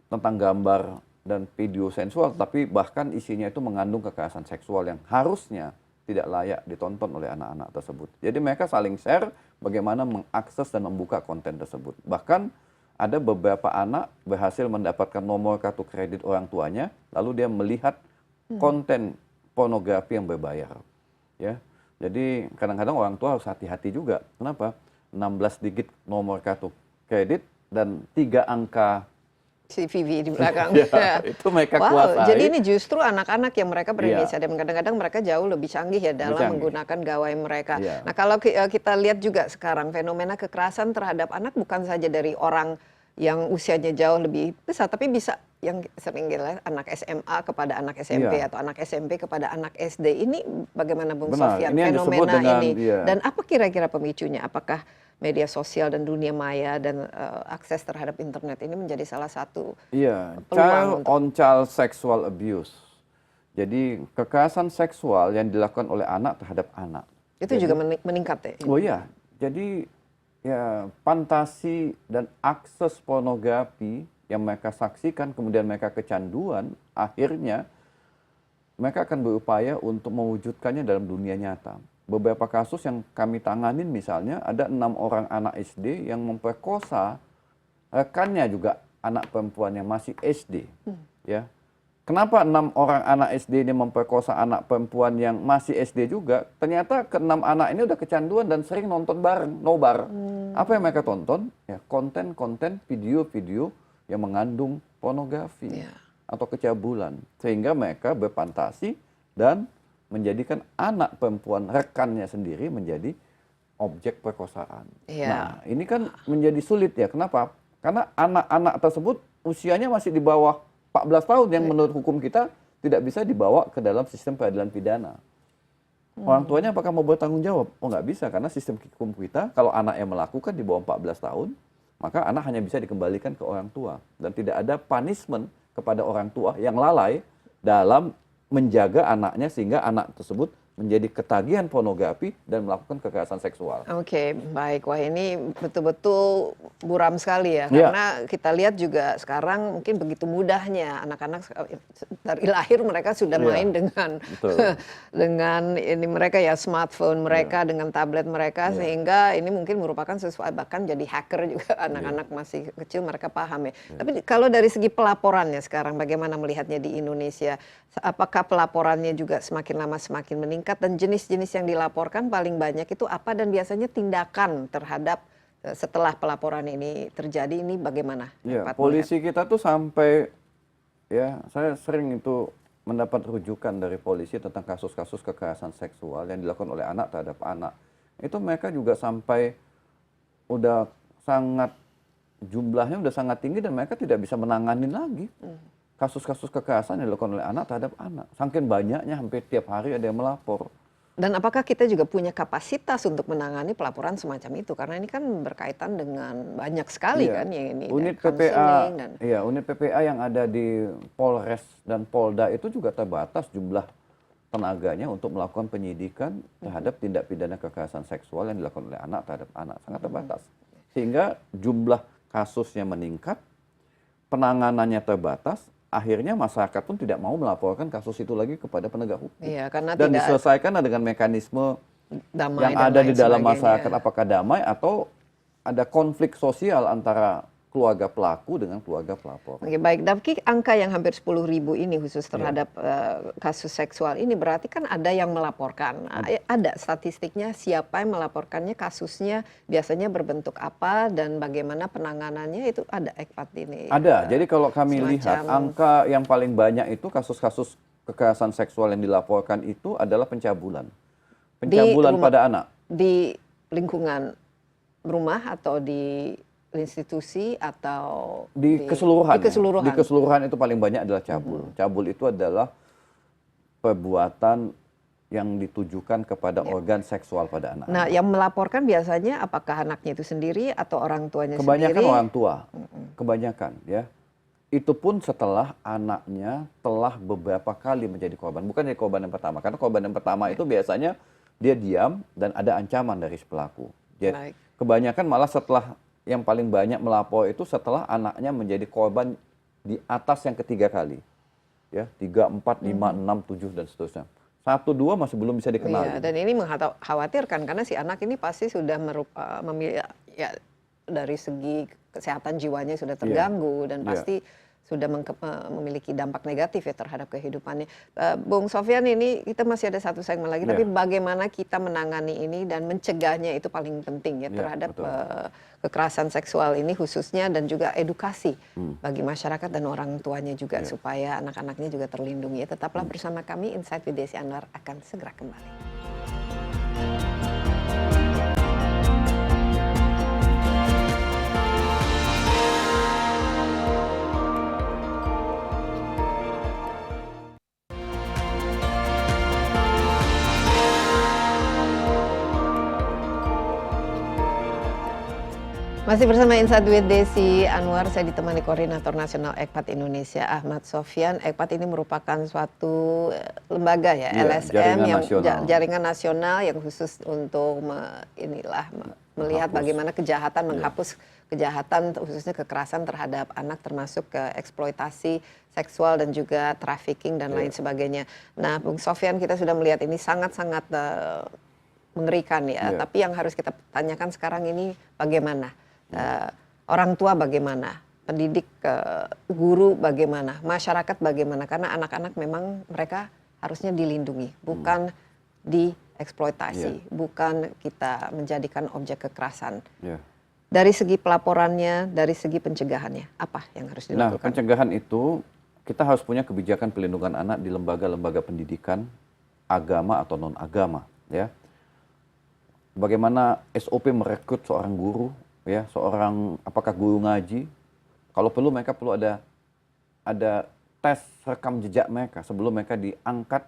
tentang gambar dan video sensual, tapi bahkan isinya itu mengandung kekerasan seksual yang harusnya tidak layak ditonton oleh anak-anak tersebut. Jadi mereka saling share bagaimana mengakses dan membuka konten tersebut. Bahkan ada beberapa anak berhasil mendapatkan nomor kartu kredit orang tuanya, lalu dia melihat konten pornografi yang berbayar. Ya, jadi kadang-kadang orang tua harus hati-hati juga. Kenapa? 16 digit nomor kartu kredit dan 3 angka CVV di belakang. Ya, itu mereka kuasai. Jadi ini justru anak-anak yang mereka berinisiatif dan kadang-kadang mereka jauh lebih canggih ya dalam menggunakan gawai mereka. Nah, kalau kita lihat juga sekarang fenomena kekerasan terhadap anak bukan saja dari orang yang usianya jauh lebih besar, tapi bisa yang sering kita anak SMA kepada anak SMP atau anak SMP kepada anak SD. Ini bagaimana Bung Sofyan fenomena ini? Dan apa kira-kira pemicunya? Apakah media sosial dan dunia maya dan akses terhadap internet ini menjadi salah satu child on child sexual abuse. Jadi kekerasan seksual yang dilakukan oleh anak terhadap anak. Itu juga meningkat ya? Oh iya, jadi ya fantasi dan akses pornografi yang mereka saksikan kemudian mereka kecanduan, akhirnya mereka akan berupaya untuk mewujudkannya dalam dunia nyata. Beberapa kasus yang kami tanganin misalnya ada 6 orang anak SD yang memperkosa rekannya juga anak perempuan yang masih SD. Ya, kenapa 6 orang anak SD ini memperkosa anak perempuan yang masih SD juga? Ternyata ke-6 anak ini udah kecanduan dan sering nonton bareng, nobar. Apa yang mereka tonton? Ya, konten-konten video-video yang mengandung pornografi atau kecabulan, sehingga mereka berfantasi dan menjadikan anak perempuan rekannya sendiri menjadi objek perkosaan. Nah, ini kan menjadi sulit ya. Kenapa? Karena anak-anak tersebut usianya masih di bawah 14 tahun yang menurut hukum kita tidak bisa dibawa ke dalam sistem peradilan pidana. Orang tuanya apakah mau bertanggung jawab? Oh, nggak bisa, karena sistem hukum kita kalau anak yang melakukan di bawah 14 tahun, maka anak hanya bisa dikembalikan ke orang tua. Dan tidak ada punishment kepada orang tua yang lalai dalam menjaga anaknya sehingga anak tersebut menjadi ketagihan pornografi dan melakukan kekerasan seksual. Oke, baik. Wah, ini betul-betul buram sekali ya. Karena kita lihat juga sekarang mungkin begitu mudahnya anak-anak dari lahir mereka sudah main dengan dengan ini mereka ya smartphone mereka dengan tablet mereka sehingga ini mungkin merupakan sesuatu, bahkan jadi hacker juga anak-anak masih kecil mereka paham ya. Tapi kalau dari segi pelaporannya sekarang bagaimana melihatnya di Indonesia? Apakah pelaporannya juga semakin lama semakin meningkat dan jenis-jenis yang dilaporkan paling banyak itu apa dan biasanya tindakan terhadap setelah pelaporan ini terjadi ini bagaimana? Ya, polisi kita tuh sampai ya saya sering itu mendapat rujukan dari polisi tentang kasus-kasus kekerasan seksual yang dilakukan oleh anak terhadap anak. Itu mereka juga sampai udah sangat jumlahnya udah sangat tinggi dan mereka tidak bisa menangani lagi. Kasus-kasus kekerasan yang dilakukan oleh anak terhadap anak. Saking banyaknya, hampir tiap hari ada yang melapor. Dan apakah kita juga punya kapasitas untuk menangani pelaporan semacam itu? Karena ini kan berkaitan dengan banyak sekali kan yang ini. Unit PPA, unit PPA yang ada di Polres dan Polda itu juga terbatas jumlah tenaganya untuk melakukan penyidikan terhadap tindak pidana kekerasan seksual yang dilakukan oleh anak terhadap anak. Sangat terbatas. Sehingga jumlah kasusnya meningkat, penanganannya terbatas, akhirnya masyarakat pun tidak mau melaporkan kasus itu lagi kepada penegak hukum. Iya, karena dan diselesaikan dengan mekanisme damai yang ada di dalam masyarakat, apakah damai atau ada konflik sosial antara keluarga pelaku dengan keluarga pelapor. Oke, baik. Tapi angka yang hampir 10.000 ini khusus terhadap kasus seksual ini berarti kan ada yang melaporkan. Ada statistiknya siapa yang melaporkannya, kasusnya biasanya berbentuk apa dan bagaimana penanganannya, itu ada Ekpat ini? Ada. Jadi kalau kami semacam lihat angka yang paling banyak itu kasus-kasus kekerasan seksual yang dilaporkan itu adalah pencabulan. Pencabulan pada anak. Di lingkungan rumah atau di institusi atau di keseluruhan. Di keseluruhan itu paling banyak adalah cabul. Cabul itu adalah perbuatan yang ditujukan kepada organ seksual pada anak. Nah, yang melaporkan biasanya apakah anaknya itu sendiri atau orang tuanya Kebanyakan sendiri? orang tua. Kebanyakan ya. Itu pun setelah anaknya telah beberapa kali menjadi korban. Bukan jadi korban yang pertama. Karena korban yang pertama itu biasanya dia diam dan ada ancaman dari si pelaku. Jadi kebanyakan malah setelah yang paling banyak melapor itu setelah anaknya menjadi korban di atas yang ketiga kali. Ya, 3, 4, 5, 6, 7 dan seterusnya. 1, 2 masih belum bisa dikenali. Iya, dan ini mengkhawatirkan karena si anak ini pasti sudah ya, dari segi kesehatan jiwanya sudah terganggu dan pasti sudah memiliki dampak negatif ya terhadap kehidupannya. Bung Sofyan, ini kita masih ada satu segmen lagi, tapi bagaimana kita menangani ini dan mencegahnya itu paling penting ya terhadap kekerasan seksual ini khususnya, dan juga edukasi bagi masyarakat dan orang tuanya juga supaya anak-anaknya juga terlindungi. Ya, tetaplah bersama kami, Insight with Desi Anwar akan segera kembali. Masih bersama Insight with Desi Anwar, saya ditemani Koordinator Nasional Ekpat Indonesia Ahmad Sofyan. Ekpat ini merupakan suatu lembaga ya, LSM jaringan nasional yang khusus untuk melihat bagaimana kejahatan, menghapus kejahatan khususnya kekerasan terhadap anak, termasuk ke eksploitasi seksual dan juga trafficking dan lain sebagainya. Nah, Bung Sofyan, kita sudah melihat ini sangat-sangat mengerikan ya. Tapi yang harus kita tanyakan sekarang ini bagaimana? Orang tua bagaimana, pendidik, guru bagaimana, masyarakat bagaimana, karena anak-anak memang mereka harusnya dilindungi, bukan dieksploitasi, bukan kita menjadikan objek kekerasan. Dari segi pelaporannya, dari segi pencegahannya, apa yang harus dilakukan? Nah, pencegahan itu kita harus punya kebijakan pelindungan anak di lembaga-lembaga pendidikan, agama atau non-agama, ya. Bagaimana SOP merekrut seorang guru, ya, apakah guru ngaji, kalau perlu mereka perlu ada tes rekam jejak mereka sebelum mereka diangkat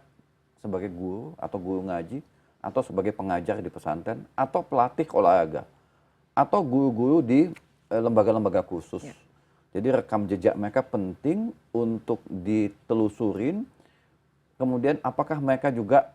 sebagai guru atau guru ngaji atau sebagai pengajar di pesantren atau pelatih olahraga atau guru-guru di lembaga-lembaga khusus. Jadi rekam jejak mereka penting untuk ditelusurin. Kemudian apakah mereka juga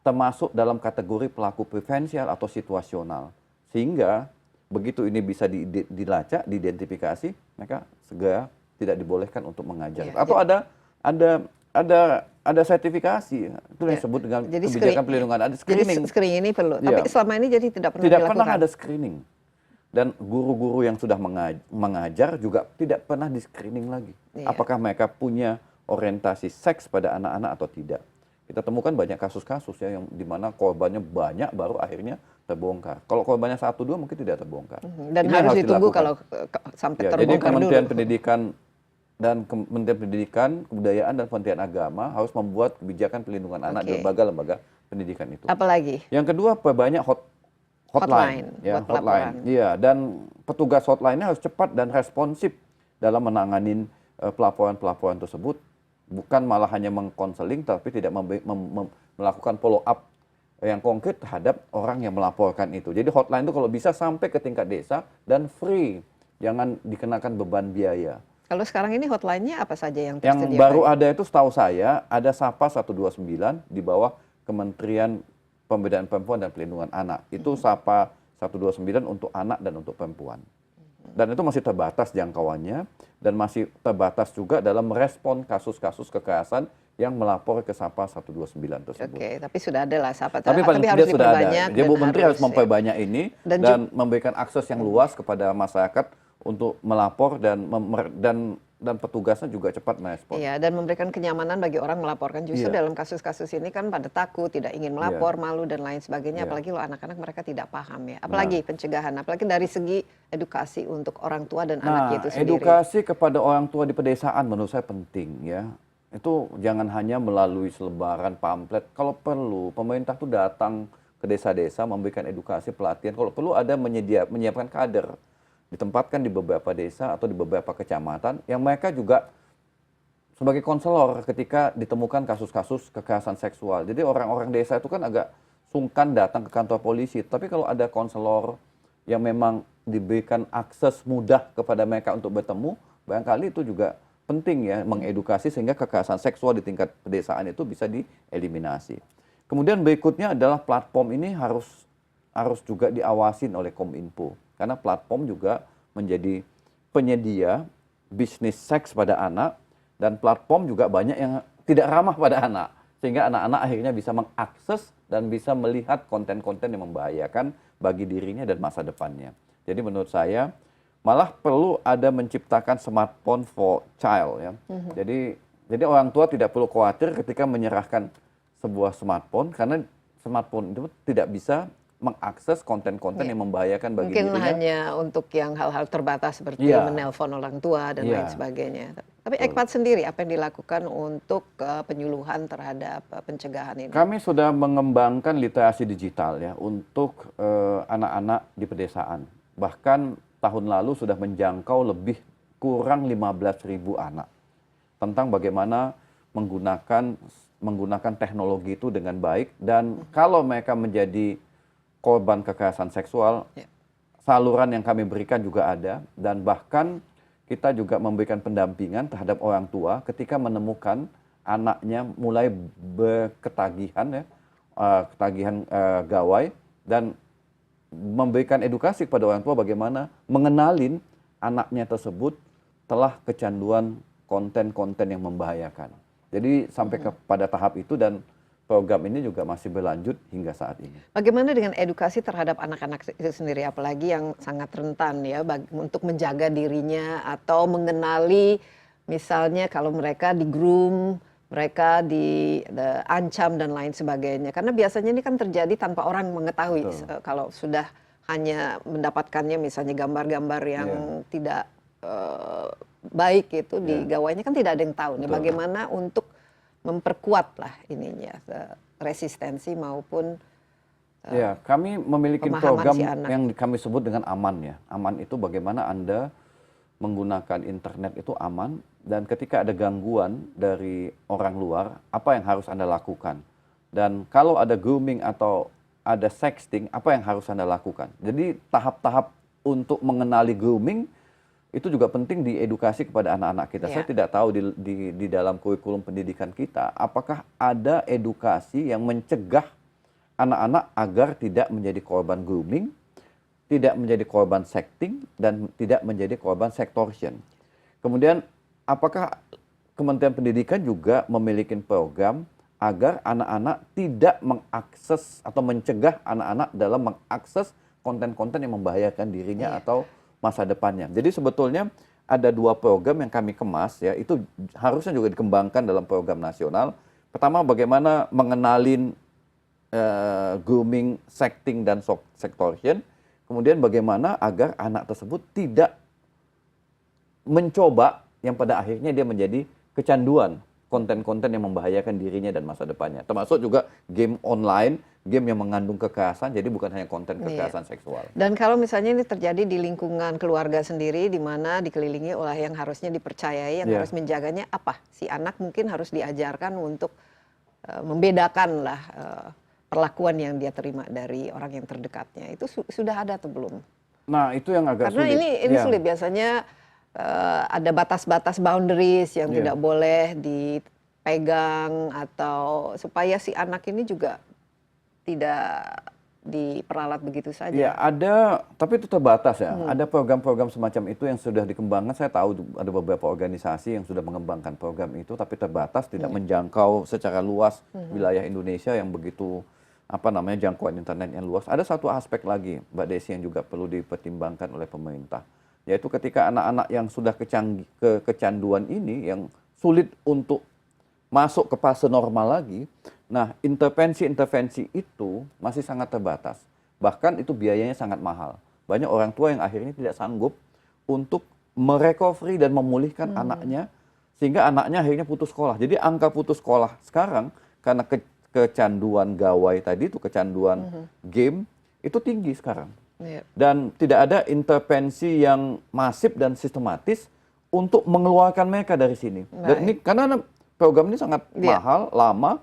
termasuk dalam kategori pelaku preferensial atau situasional, sehingga begitu ini bisa dilacak, diidentifikasi, mereka segera tidak dibolehkan untuk mengajar. Atau ada sertifikasi, itu yang disebut dengan kebijakan pelindungan. Ada screening. Jadi screening ini perlu. Tapi selama ini jadi tidak pernah dilakukan. Tidak pernah ada screening. Dan guru-guru yang sudah mengajar juga tidak pernah di screening lagi. Apakah mereka punya orientasi seks pada anak-anak atau tidak. Kita temukan banyak kasus-kasus ya yang dimana korbannya banyak baru akhirnya terbongkar. Kalau korbannya 1, 2 mungkin tidak terbongkar. Dan harus ditunggu kalau sampai terbongkar jadi Kementerian dulu. Pendidikan dan Kementerian Pendidikan, Kebudayaan dan Kementerian Agama harus membuat kebijakan pelindungan anak di lembaga-lembaga pendidikan itu. Apalagi? Yang kedua, perbanyak hotline. Ya, hotline. Iya, dan petugas hotline-nya harus cepat dan responsif dalam menangani pelaporan-pelaporan tersebut. Bukan malah hanya mengkonseling, tapi tidak melakukan follow up yang konkret terhadap orang yang melaporkan itu. Jadi hotline itu kalau bisa sampai ke tingkat desa dan free, jangan dikenakan beban biaya. Kalau sekarang ini hotline-nya apa saja yang tersedia? Yang baru ada itu setahu saya ada SAPA 129 di bawah Kementerian Pemberdayaan Perempuan dan Pelindungan Anak. Itu SAPA 129 untuk anak dan untuk perempuan. Dan itu masih terbatas jangkauannya dan masih terbatas juga dalam merespon kasus-kasus kekerasan yang melapor ke SAPA 129 tersebut. Oke, tapi sudah ada lah SAPA. Tapi paling harus sudah diperbanyak. ada. Jadi Bu Menteri harus memperbanyak ini dan memberikan akses yang luas kepada masyarakat untuk melapor dan petugasnya juga cepat merespon. Iya, dan memberikan kenyamanan bagi orang melaporkan. Justru dalam kasus-kasus ini kan pada takut, tidak ingin melapor, malu dan lain sebagainya. Apalagi kalau anak-anak mereka tidak paham ya. Apalagi pencegahan, apalagi dari segi edukasi untuk orang tua dan anaknya itu sendiri. Edukasi kepada orang tua di pedesaan menurut saya penting ya. Itu jangan hanya melalui selebaran pamflet. Kalau perlu pemerintah tuh datang ke desa-desa memberikan edukasi, pelatihan. Kalau perlu ada menyiapkan kader, ditempatkan di beberapa desa atau di beberapa kecamatan yang mereka juga sebagai konselor ketika ditemukan kasus-kasus kekerasan seksual. Jadi orang-orang desa itu kan agak sungkan datang ke kantor polisi, tapi kalau ada konselor yang memang diberikan akses mudah kepada mereka untuk bertemu, barangkali itu juga penting ya, mengedukasi sehingga kekerasan seksual di tingkat pedesaan itu bisa dieliminasi. Kemudian berikutnya adalah platform ini harus juga diawasin oleh Kominfo. Karena platform juga menjadi penyedia bisnis seks pada anak, dan platform juga banyak yang tidak ramah pada anak. Sehingga anak-anak akhirnya bisa mengakses dan bisa melihat konten-konten yang membahayakan bagi dirinya dan masa depannya. Jadi menurut saya malah perlu ada menciptakan smartphone for child ya. Jadi orang tua tidak perlu khawatir ketika menyerahkan sebuah smartphone, karena smartphone itu tidak bisa mengakses konten-konten yang membahayakan bagi dirinya. Mungkin hanya untuk yang hal-hal terbatas seperti menelpon orang tua dan lain sebagainya. Tapi Ekpat sendiri apa yang dilakukan untuk penyuluhan terhadap pencegahan ini? Kami sudah mengembangkan literasi digital ya untuk anak-anak di pedesaan. Bahkan tahun lalu sudah menjangkau lebih kurang 15.000 anak tentang bagaimana menggunakan teknologi itu dengan baik, dan kalau mereka menjadi korban kekerasan seksual, saluran yang kami berikan juga ada, dan bahkan kita juga memberikan pendampingan terhadap orang tua ketika menemukan anaknya mulai berketagihan ketagihan gawai, dan memberikan edukasi kepada orang tua bagaimana mengenalin anaknya tersebut telah kecanduan konten-konten yang membahayakan. Jadi sampai kepada tahap itu, dan program ini juga masih berlanjut hingga saat ini. Bagaimana dengan edukasi terhadap anak-anak itu sendiri, apalagi yang sangat rentan ya untuk menjaga dirinya atau mengenali, misalnya kalau mereka di-groom, mereka diancam dan lain sebagainya. Karena biasanya ini kan terjadi tanpa orang mengetahui. Kalau sudah hanya mendapatkannya misalnya gambar-gambar yang tidak baik itu di gawainya, kan tidak ada yang tahu. Nih, bagaimana untuk memperkuat lah ininya resistensi maupun ya, kami memiliki program yang kami sebut dengan aman ya. Aman itu bagaimana Anda menggunakan internet itu aman, dan ketika ada gangguan dari orang luar, apa yang harus Anda lakukan. Dan kalau ada grooming atau ada sexting, apa yang harus Anda lakukan. Jadi tahap-tahap untuk mengenali grooming itu juga penting diedukasi kepada anak-anak kita. Saya tidak tahu di dalam kurikulum pendidikan kita, apakah ada edukasi yang mencegah anak-anak agar tidak menjadi korban grooming, tidak menjadi korban sexting, dan tidak menjadi korban sextortion. Kemudian, apakah Kementerian Pendidikan juga memiliki program agar anak-anak tidak mengakses atau mencegah anak-anak dalam mengakses konten-konten yang membahayakan dirinya atau masa depannya. Jadi sebetulnya ada dua program yang kami kemas ya, itu harusnya juga dikembangkan dalam program nasional. Pertama, bagaimana mengenalin grooming, sexting, dan sextortion. Kemudian bagaimana agar anak tersebut tidak mencoba yang pada akhirnya dia menjadi kecanduan konten-konten yang membahayakan dirinya dan masa depannya. Termasuk juga game online, game yang mengandung kekerasan, jadi bukan hanya konten kekerasan seksual. Dan kalau misalnya ini terjadi di lingkungan keluarga sendiri, di mana dikelilingi oleh yang harusnya dipercayai, yang harus menjaganya, apa? Si anak mungkin harus diajarkan untuk membedakan lah perlakuan yang dia terima dari orang yang terdekatnya. Itu sudah ada atau belum? Nah, itu yang agak sulit. Karena ini sulit, biasanya ada batas-batas boundaries yang tidak boleh dipegang, atau supaya si anak ini juga tidak diperalat begitu saja. Ya, ada, tapi itu terbatas ya. Ada program-program semacam itu yang sudah dikembangkan. Saya tahu ada beberapa organisasi yang sudah mengembangkan program itu, tapi terbatas, tidak menjangkau secara luas wilayah Indonesia yang begitu jangkauan internet yang luas. Ada satu aspek lagi, Mbak Desi, yang juga perlu dipertimbangkan oleh pemerintah. yaitu ketika anak-anak yang sudah kecanduan ini yang sulit untuk masuk ke fase normal lagi. Nah, intervensi-intervensi itu masih sangat terbatas. Bahkan itu biayanya sangat mahal. Banyak orang tua yang akhirnya tidak sanggup untuk merecovery dan memulihkan anaknya, sehingga anaknya akhirnya putus sekolah. Jadi angka putus sekolah sekarang karena kecanduan gawai tadi itu, kecanduan game, itu tinggi sekarang. Dan tidak ada intervensi yang masif dan sistematis untuk mengeluarkan mereka dari sini. Dan ini karena program ini sangat mahal, lama,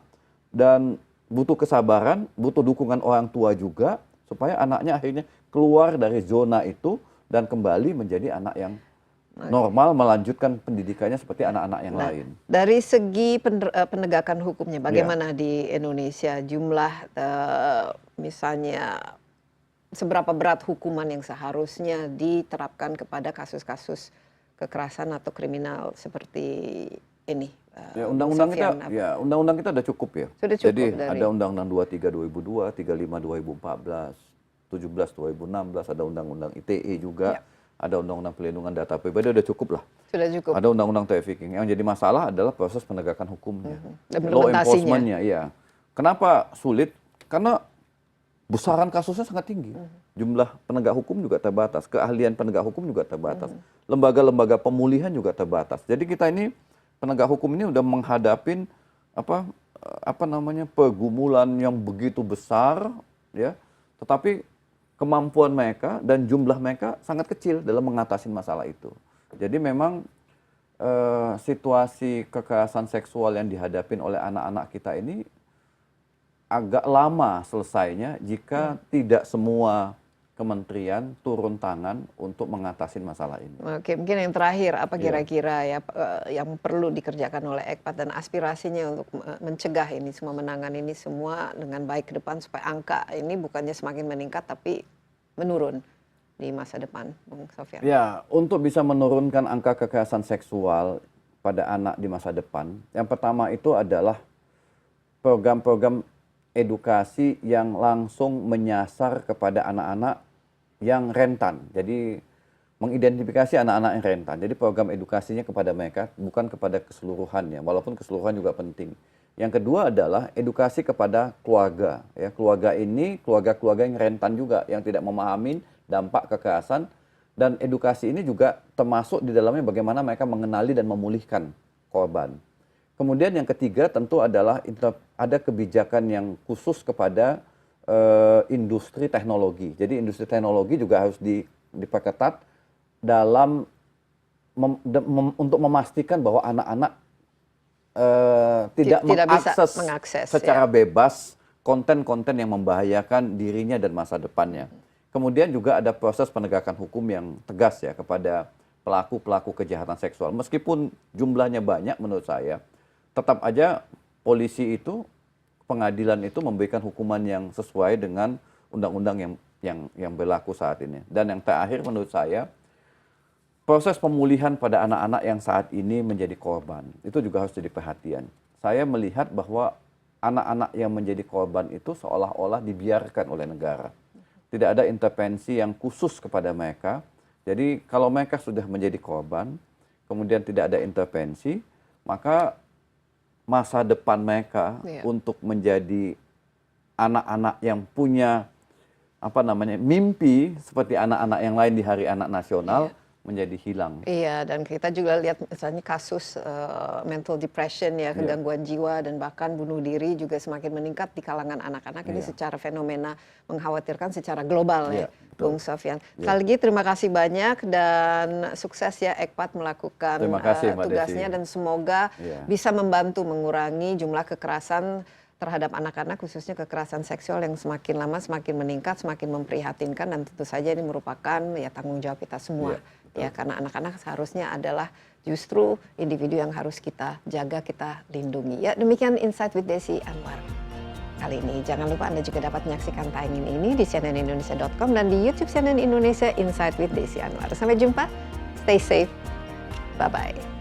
dan butuh kesabaran, butuh dukungan orang tua juga, supaya anaknya akhirnya keluar dari zona itu dan kembali menjadi anak yang normal, melanjutkan pendidikannya seperti anak-anak yang lain. Dari segi penegakan hukumnya, bagaimana di Indonesia? Jumlah misalnya seberapa berat hukuman yang seharusnya diterapkan kepada kasus-kasus kekerasan atau kriminal seperti ini? Ya, undang-undang kita udah cukup ya. Sudah cukup. Jadi ada Undang-Undang 23 2002, 35 2014, 17 2016, ada Undang-Undang ITE juga. Ada Undang-Undang Pelindungan Data Pribadi, udah cukup lah. Sudah cukup. Ada Undang-Undang Trafficking. Yang jadi masalah adalah proses penegakan hukumnya. Law enforcement-nya. Iya. Kenapa sulit? Karena besaran kasusnya sangat tinggi. Jumlah penegak hukum juga terbatas. Keahlian penegak hukum juga terbatas. Lembaga-lembaga pemulihan juga terbatas. Jadi kita ini, penegak hukum ini udah menghadapin pergumulan yang begitu besar, ya. Tetapi kemampuan mereka dan jumlah mereka sangat kecil dalam mengatasi masalah itu. Jadi memang situasi kekerasan seksual yang dihadapin oleh anak-anak kita ini agak lama selesainya jika tidak semua kementerian turun tangan untuk mengatasi masalah ini. Oke, mungkin yang terakhir, apa kira-kira ya yang perlu dikerjakan oleh ECPAT dan aspirasinya untuk mencegah ini semua, menangani ini semua dengan baik ke depan supaya angka ini bukannya semakin meningkat tapi menurun di masa depan, Bung Sofyan? Ya, untuk bisa menurunkan angka kekerasan seksual pada anak di masa depan, yang pertama itu adalah program-program edukasi yang langsung menyasar kepada anak-anak yang rentan. Jadi mengidentifikasi anak-anak yang rentan. Jadi program edukasinya kepada mereka, bukan kepada keseluruhannya, walaupun keseluruhan juga penting. Yang kedua adalah edukasi kepada keluarga. Ya, keluarga ini keluarga-keluarga yang rentan juga, yang tidak memahami dampak kekerasan, dan edukasi ini juga termasuk di dalamnya bagaimana mereka mengenali dan memulihkan korban. Kemudian yang ketiga tentu adalah ada kebijakan yang khusus kepada industri teknologi. Jadi industri teknologi juga harus diperketat dalam untuk memastikan bahwa anak-anak tidak mengakses secara bebas konten-konten yang membahayakan dirinya dan masa depannya. Kemudian juga ada proses penegakan hukum yang tegas ya kepada pelaku-pelaku kejahatan seksual. Meskipun jumlahnya banyak menurut saya, tetap aja polisi itu, pengadilan itu memberikan hukuman yang sesuai dengan undang-undang yang berlaku saat ini. Dan yang terakhir menurut saya, proses pemulihan pada anak-anak yang saat ini menjadi korban, itu juga harus jadi perhatian. Saya melihat bahwa anak-anak yang menjadi korban itu seolah-olah dibiarkan oleh negara. Tidak ada intervensi yang khusus kepada mereka. Jadi kalau mereka sudah menjadi korban, kemudian tidak ada intervensi, maka masa depan mereka untuk menjadi anak-anak yang punya mimpi seperti anak-anak yang lain di Hari Anak Nasional menjadi hilang. Iya, dan kita juga lihat misalnya kasus mental depression ya, gangguan jiwa dan bahkan bunuh diri juga semakin meningkat di kalangan anak-anak. Ini secara fenomena mengkhawatirkan secara global ya, Bung Sofyan. Sekali lagi terima kasih banyak dan sukses ya ECPAT melakukan tugasnya dan semoga bisa membantu mengurangi jumlah kekerasan terhadap anak-anak, khususnya kekerasan seksual yang semakin lama semakin meningkat, semakin memprihatinkan, dan tentu saja ini merupakan ya tanggung jawab kita semua. Ya, karena anak-anak seharusnya adalah justru individu yang harus kita jaga, kita lindungi. Ya, demikian Insight with Desi Anwar kali ini. Jangan lupa Anda juga dapat menyaksikan tayangan ini di cnnindonesia.com dan di YouTube CNN Indonesia Insight with Desi Anwar. Sampai jumpa, stay safe, bye-bye.